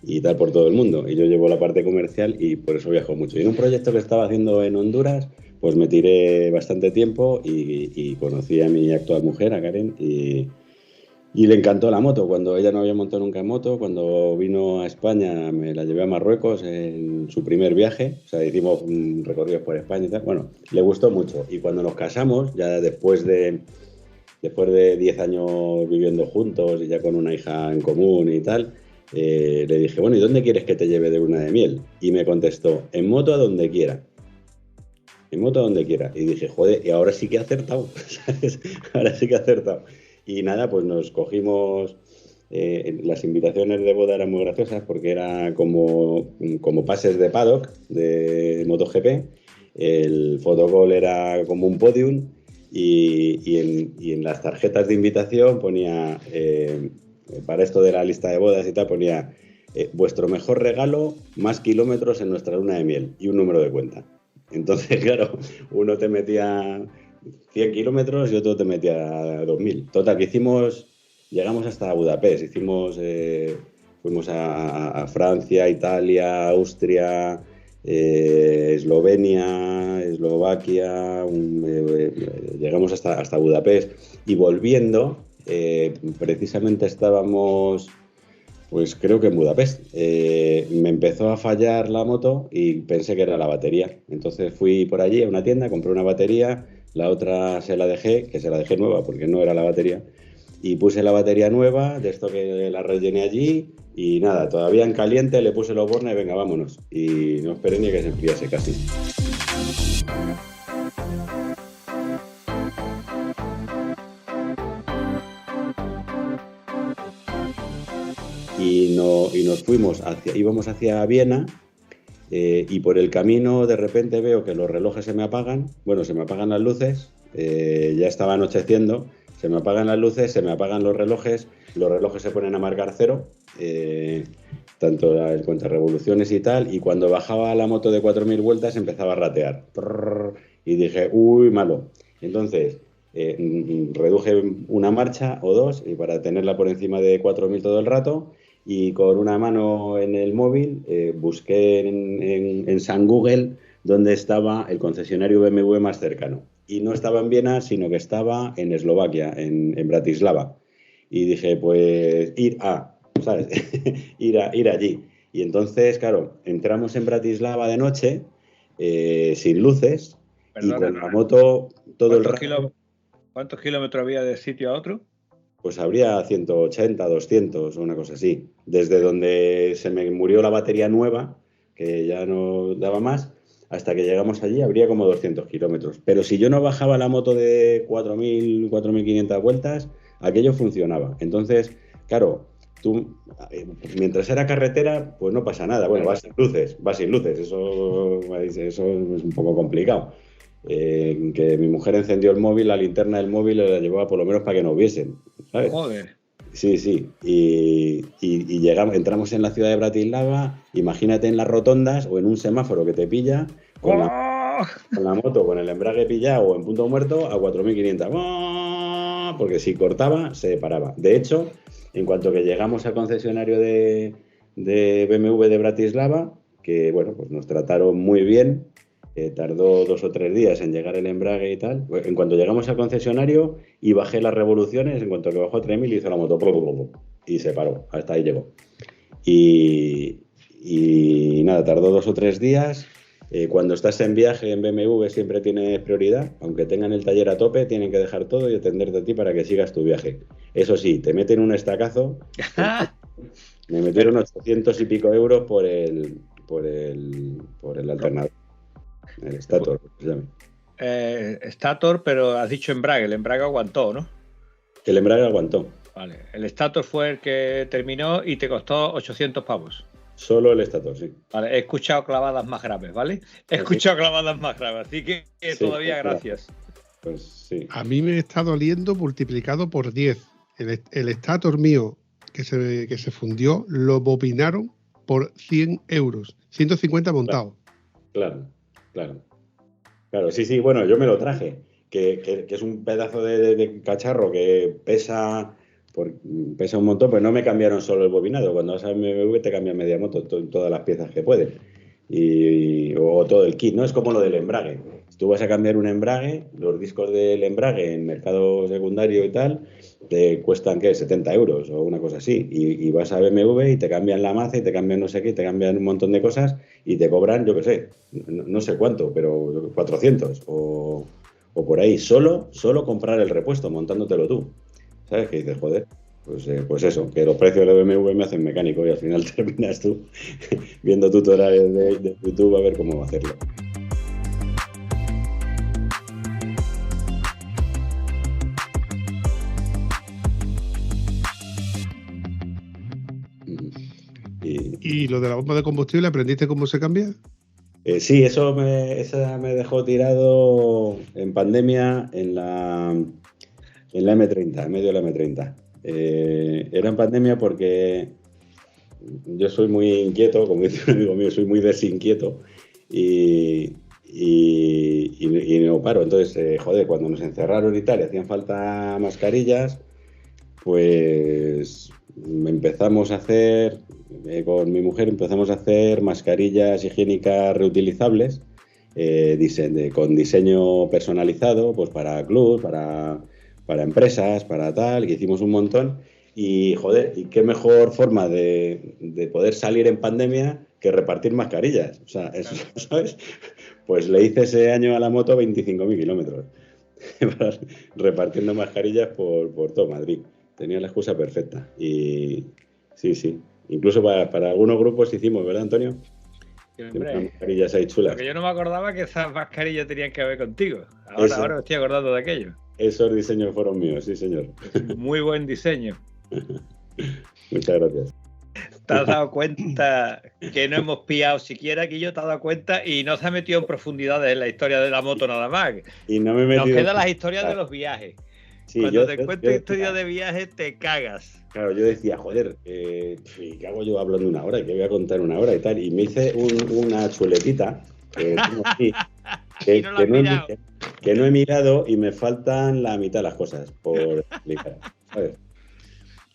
y tal por todo el mundo. Y yo llevo la parte comercial y por eso viajo mucho. Y en un proyecto que estaba haciendo en Honduras, pues me tiré bastante tiempo y conocí a mi actual mujer, a Karen, y le encantó la moto. Cuando ella no había montado nunca en moto, cuando vino a España me la llevé a Marruecos en su primer viaje. O sea, hicimos un recorrido por España y tal. Bueno, le gustó mucho. Y cuando nos casamos, ya después de 10 años viviendo juntos y ya con una hija en común y tal, le dije, bueno, ¿y dónde quieres que te lleve de luna de miel? Y me contestó, en moto a donde quiera. En moto a donde quiera. Y dije, joder, y ahora sí que he acertado. ¿Sabes? Ahora sí que he acertado. Y nada, pues nos cogimos. Las invitaciones de boda eran muy graciosas porque era como pases de paddock de MotoGP. El fotocall era como un podium y en las tarjetas de invitación ponía, para esto de la lista de bodas y tal, ponía vuestro mejor regalo, más kilómetros en nuestra luna de miel y un número de cuenta. Entonces, claro, uno te metía 100 kilómetros y otro te metía 2000. Total, que llegamos hasta Budapest, fuimos a Francia, Italia, Austria, Eslovenia, Eslovaquia, llegamos hasta Budapest y volviendo, precisamente estábamos, pues creo que en Budapest. Me empezó a fallar la moto y pensé que era la batería. Entonces fui por allí a una tienda, compré una batería, la otra se la dejé nueva porque no era la batería, y puse la batería nueva, de esto que la rellené allí, y nada, todavía en caliente le puse los bornes y venga, vámonos. Y no esperé ni que se enfriase casi. Y nos íbamos hacia Viena, y por el camino de repente veo que los relojes se me apagan, bueno, se me apagan las luces, ya estaba anocheciendo, se me apagan las luces, se me apagan los relojes se ponen a marcar 0, tanto el cuentarevoluciones y tal, y cuando bajaba la moto de 4.000 vueltas empezaba a ratear, y dije, uy, malo. Entonces reduje una marcha o dos y para tenerla por encima de 4.000 todo el rato, y con una mano en el móvil busqué en San Google dónde estaba el concesionario BMW más cercano. Y no estaba en Viena, sino que estaba en Eslovaquia, en Bratislava. Y dije, pues ¿sabes? ir allí. Y entonces, claro, entramos en Bratislava de noche, sin luces, y con la moto todo el rato. ¿Cuántos kilómetros había de sitio a otro? Pues habría 180, 200 o una cosa así. Desde donde se me murió la batería nueva, que ya no daba más, hasta que llegamos allí habría como 200 kilómetros. Pero si yo no bajaba la moto de 4.000, 4.500 vueltas, aquello funcionaba. Entonces, claro, tú, mientras era carretera, pues no pasa nada. Bueno, vas sin luces. Eso es un poco complicado. Que mi mujer encendió el móvil, la linterna del móvil la llevaba por lo menos para que nos viesen, ¿sabes? Joder. Sí. Y entramos en la ciudad de Bratislava, imagínate en las rotondas o en un semáforo que te pilla con la moto, con el embrague pillado o en punto muerto a 4.500. Porque si cortaba, se paraba. De hecho, en cuanto que llegamos al concesionario de BMW de Bratislava, que bueno, pues nos trataron muy bien. Tardó 2 o 3 días en llegar el embrague y tal. En cuanto llegamos al concesionario y bajé las revoluciones, en cuanto que bajó a 3.000 hizo la moto y se paró, hasta ahí llegó. Y nada, tardó 2 o 3 días. Cuando estás en viaje en BMW siempre tienes prioridad, aunque tengan el taller a tope, tienen que dejar todo y atenderte a ti para que sigas tu viaje. Eso sí, te meten un estacazo. Me metieron 800 y pico euros por el alternador. El Stator, se llama. Stator, pero has dicho embrague. El embrague aguantó, ¿no? El embrague aguantó. Vale. El Stator fue el que terminó y te costó 800 pavos. Solo el estator, sí. Vale, he escuchado clavadas más graves, ¿vale? He escuchado clavadas más graves, así que Sí, todavía claro. gracias. Pues sí. A mí me está doliendo multiplicado por 10. El estator mío que se fundió lo bobinaron por 100 euros. 150 montado. Claro. Claro, sí, bueno, yo me lo traje, que es un pedazo de cacharro que pesa un montón, pero no me cambiaron solo el bobinado. Cuando vas a BMW te cambian media moto, todas las piezas que pueden. O todo el kit, ¿no? Es como lo del embrague. Si tú vas a cambiar un embrague, los discos del embrague en mercado secundario y tal, te cuestan, ¿qué? 70 euros o una cosa así. Y vas a BMW y te cambian la maza y te cambian no sé qué, te cambian un montón de cosas y te cobran, yo qué sé, no sé cuánto, pero 400 o por ahí. Solo comprar el repuesto, montándotelo tú. ¿Sabes? Que dices, joder. Pues eso, que los precios de BMW me hacen mecánico y al final terminas tú viendo tutoriales de YouTube a ver cómo hacerlo. ¿Y lo de la bomba de combustible, aprendiste cómo se cambia? Sí, esa me dejó tirado en pandemia en la M30, en medio de la M30. Era en pandemia porque yo soy muy inquieto, como dice un amigo mío, soy muy desinquieto y no paro. Entonces, cuando nos encerraron y tal, y hacían falta mascarillas, pues empezamos a hacer, con mi mujer empezamos a hacer mascarillas higiénicas reutilizables, con diseño personalizado, pues para clubs, para empresas, para tal, que hicimos un montón. Y qué mejor forma de poder salir en pandemia que repartir mascarillas. O sea, eso, ¿sabes? Pues le hice ese año a la moto 25.000 kilómetros repartiendo mascarillas por todo Madrid. Tenía la excusa perfecta. Y sí. Incluso para algunos grupos hicimos, ¿verdad, Antonio? Hombre, unas mascarillas ahí chulas. Porque yo no me acordaba que esas mascarillas tenían que ver contigo. Ahora me estoy acordando de aquello. Esos diseños fueron míos, sí, señor. Muy buen diseño. Muchas gracias. ¿Te has dado cuenta que no hemos pillado siquiera, que yo te has dado cuenta y no se ha metido en profundidades en la historia de la moto nada más? Y no me he metido. Nos quedan las historias de los viajes. Sí, Cuando te cuento historias de viajes te cagas. Claro, yo decía, ¿qué hago yo hablando una hora? ¿Qué voy a contar una hora y tal? Y me hice una chuletita que no he mirado y me faltan la mitad de las cosas por explicar, ¿sabes?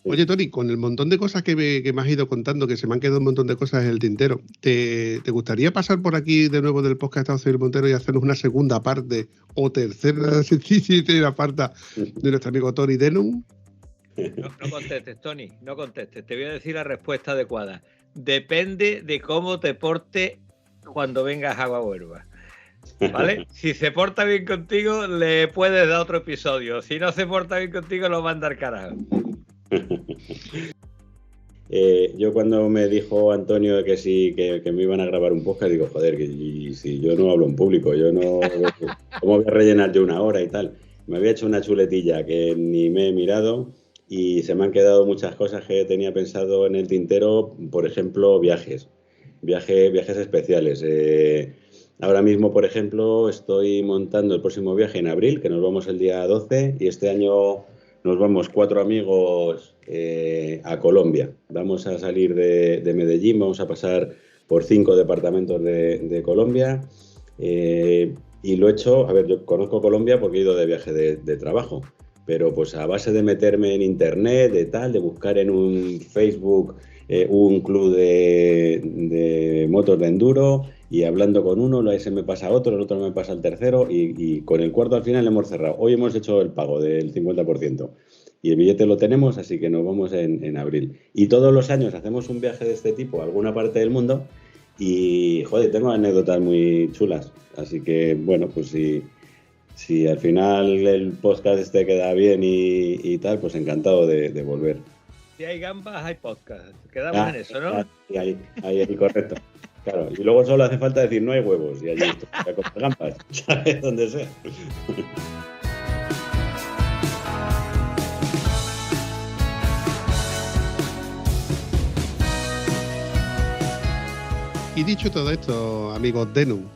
Oye, Tony, con el montón de cosas que me has ido contando, que se me han quedado un montón de cosas en el tintero, ¿te gustaría pasar por aquí de nuevo del podcast Estado Civil Montero y hacernos una segunda parte o tercera parte de nuestro amigo Tony Denum? No contestes, Tony, no contestes. Te voy a decir la respuesta adecuada. Depende de cómo te porte cuando vengas a Agua-Huerva. ¿Vale? Si se porta bien contigo, le puedes dar otro episodio. Si no se porta bien contigo, lo manda al carajo. Yo cuando me dijo Antonio que sí, que me iban a grabar un podcast, digo, joder, y si yo no hablo en público, yo no... ¿Cómo voy a rellenar yo una hora y tal? Me había hecho una chuletilla que ni me he mirado y se me han quedado muchas cosas que tenía pensado en el tintero, por ejemplo, viajes especiales. Ahora mismo, por ejemplo, estoy montando el próximo viaje en abril, que nos vamos el día 12, y este año nos vamos 4 amigos a Colombia. Vamos a salir de Medellín, vamos a pasar por 5 departamentos de Colombia. Y lo he hecho, a ver, yo conozco Colombia porque he ido de viaje de trabajo, pero pues a base de meterme en internet, de buscar en un Facebook un club de motos de enduro y hablando con uno, ese me pasa a otro, el otro me pasa al tercero y con el cuarto al final hemos cerrado. Hoy hemos hecho el pago del 50% y el billete lo tenemos, así que nos vamos en abril. Y todos los años hacemos un viaje de este tipo a alguna parte del mundo y, joder, tengo anécdotas muy chulas. Así que, bueno, pues si al final el podcast este queda bien y tal, pues encantado de volver. Si hay gambas, hay podcast. Quedamos en eso, ¿no? Ahí, correcto. Claro, y luego solo hace falta decir no hay huevos y allí con gambas, ¿sabes? Donde sea. Y dicho todo esto, amigos Denon,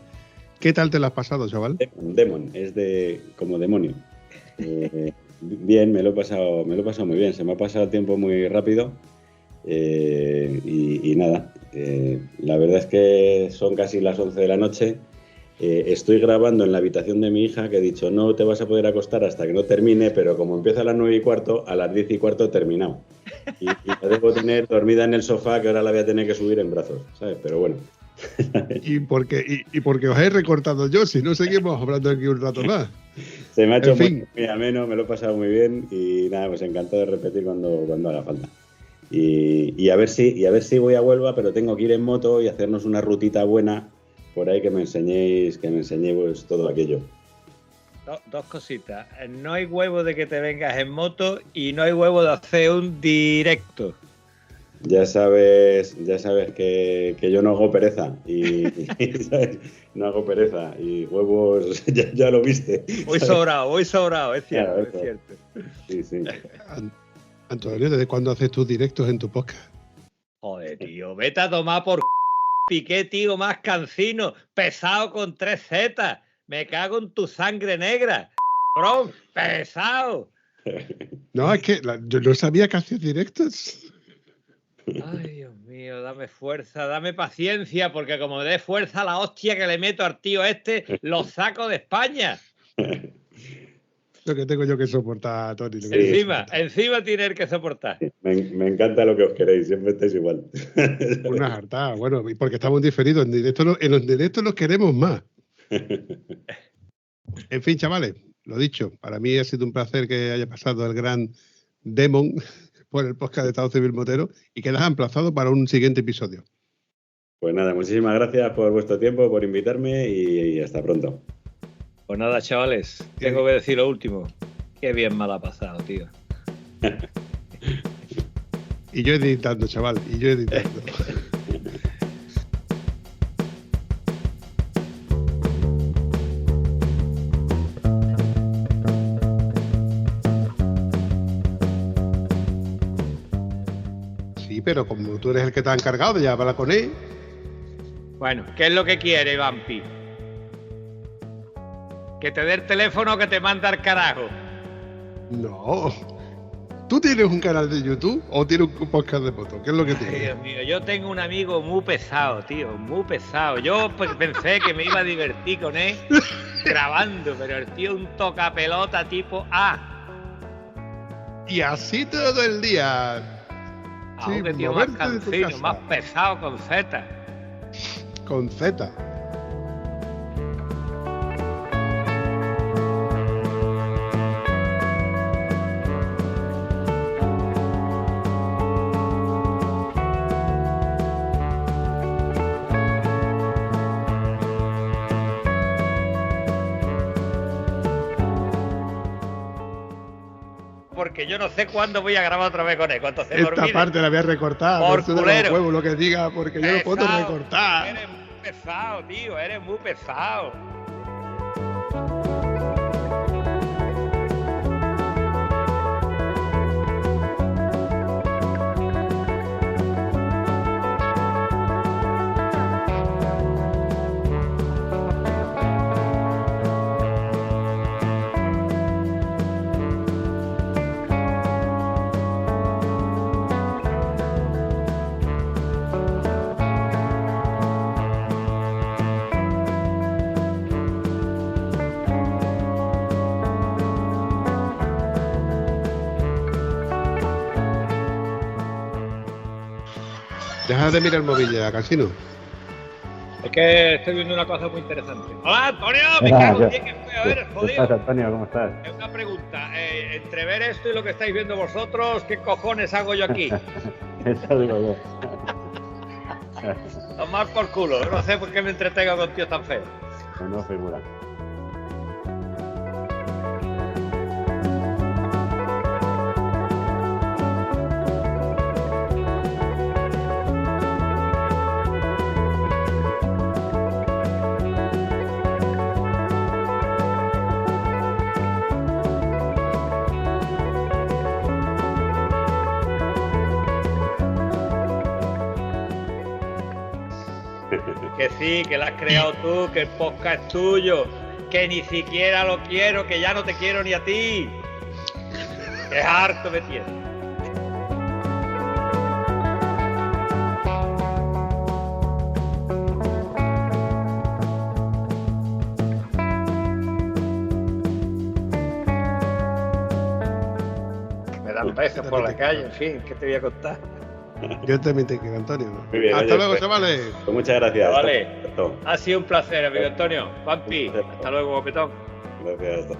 ¿qué tal te lo has pasado, chaval? Demon, es de como demonio. Bien, me lo he pasado muy bien. Se me ha pasado el tiempo muy rápido. Y nada, la verdad es que son casi las 11 de la noche. Estoy grabando en la habitación de mi hija, que he dicho no te vas a poder acostar hasta que no termine, pero como empieza a las 9:15, a las 10:15 he terminado. Y la debo tener dormida en el sofá, que ahora la voy a tener que subir en brazos, ¿sabes? Pero bueno. ¿Y porque os he recortado yo? Si no, seguimos hablando aquí un rato más. Se me ha hecho muy ameno, me lo he pasado muy bien y nada, pues encantado de repetir cuando haga falta. Y a ver si voy a Huelva, pero tengo que ir en moto y hacernos una rutita buena por ahí que me enseñéis pues, todo aquello. Dos cositas. No hay huevo de que te vengas en moto y no hay huevo de hacer un directo. Ya sabes que yo no hago pereza y ¿sabes? No hago pereza y huevos ya lo viste. Voy sobrado, es cierto, claro, es cierto. Sí. Antonio, ¿desde cuándo haces tus directos en tu podcast? Joder, tío, vete a tomar por Piqué, tío, más cansino, pesado con 3 Z. Me cago en tu sangre negra. Bro, pesado. No, es que yo no sabía que hacías directos. Ay, Dios mío, dame fuerza, dame paciencia, porque como me dé fuerza la hostia que le meto al tío este, lo saco de España. Lo que tengo yo que soportar, Tony. Encima tener que soportar. Me encanta lo que os queréis, siempre estáis igual. Una hartada, bueno, porque estamos diferidos. En los directos los queremos más. En fin, chavales, lo dicho, para mí ha sido un placer que haya pasado el gran Demon por el podcast de Estado Civil Motero y quedas emplazado para un siguiente episodio. Pues nada, muchísimas gracias por vuestro tiempo, por invitarme y hasta pronto. Pues nada, chavales, tengo que decir lo último. Qué bien me la ha pasado, tío. Y yo editando, chaval, y yo editando. Sí, pero como tú eres el que te ha encargado de llevarla con él. Bueno, ¿qué es lo que quiere, Vampi? ¿Que te dé el teléfono o que te manda al carajo? No. ¿Tú tienes un canal de YouTube o tienes un podcast de fotos? ¿Qué es lo que tienes? Ay, Dios mío, yo tengo un amigo muy pesado, tío, muy pesado. Yo pues, pensé que me iba a divertir con él grabando, pero el tío un tocapelota tipo A. Y así todo el día. Aunque tío más cansino, más pesado con Z. Con Z. Porque yo no sé cuándo voy a grabar otra vez con él. Cuando se me olvide. Esta parte la voy a recortar. Por culero. Huevo, lo que diga, porque yo no puedo recortar. Eres muy pesado, tío. Eres muy pesado. Deja de mirar el móvil ya, Casino. Es que estoy viendo una cosa muy interesante. ¡Hola, Antonio! ¡Me cago en 10 que feo eres, jodido! ¿Qué pasa, Antonio? ¿Cómo estás? Una pregunta. Entre ver esto y lo que estáis viendo vosotros, ¿qué cojones hago yo aquí? Eso digo yo. Tomar por culo. No sé por qué me entretengo con tíos tan feos. No figura. Que sí, que lo has creado tú, que el podcast es tuyo, que ni siquiera lo quiero, que ya no te quiero ni a ti. Que harto me tienes. Me dan besos por la calle, en fin, ¿qué te voy a contar? Yo también te quiero, Antonio. Muy bien, Hasta oye, luego, pues, chavales. Pues muchas gracias. Vale. Hasta pronto. Ha sido un placer, amigo Antonio. Juanpi, hasta luego, guapetón. Gracias.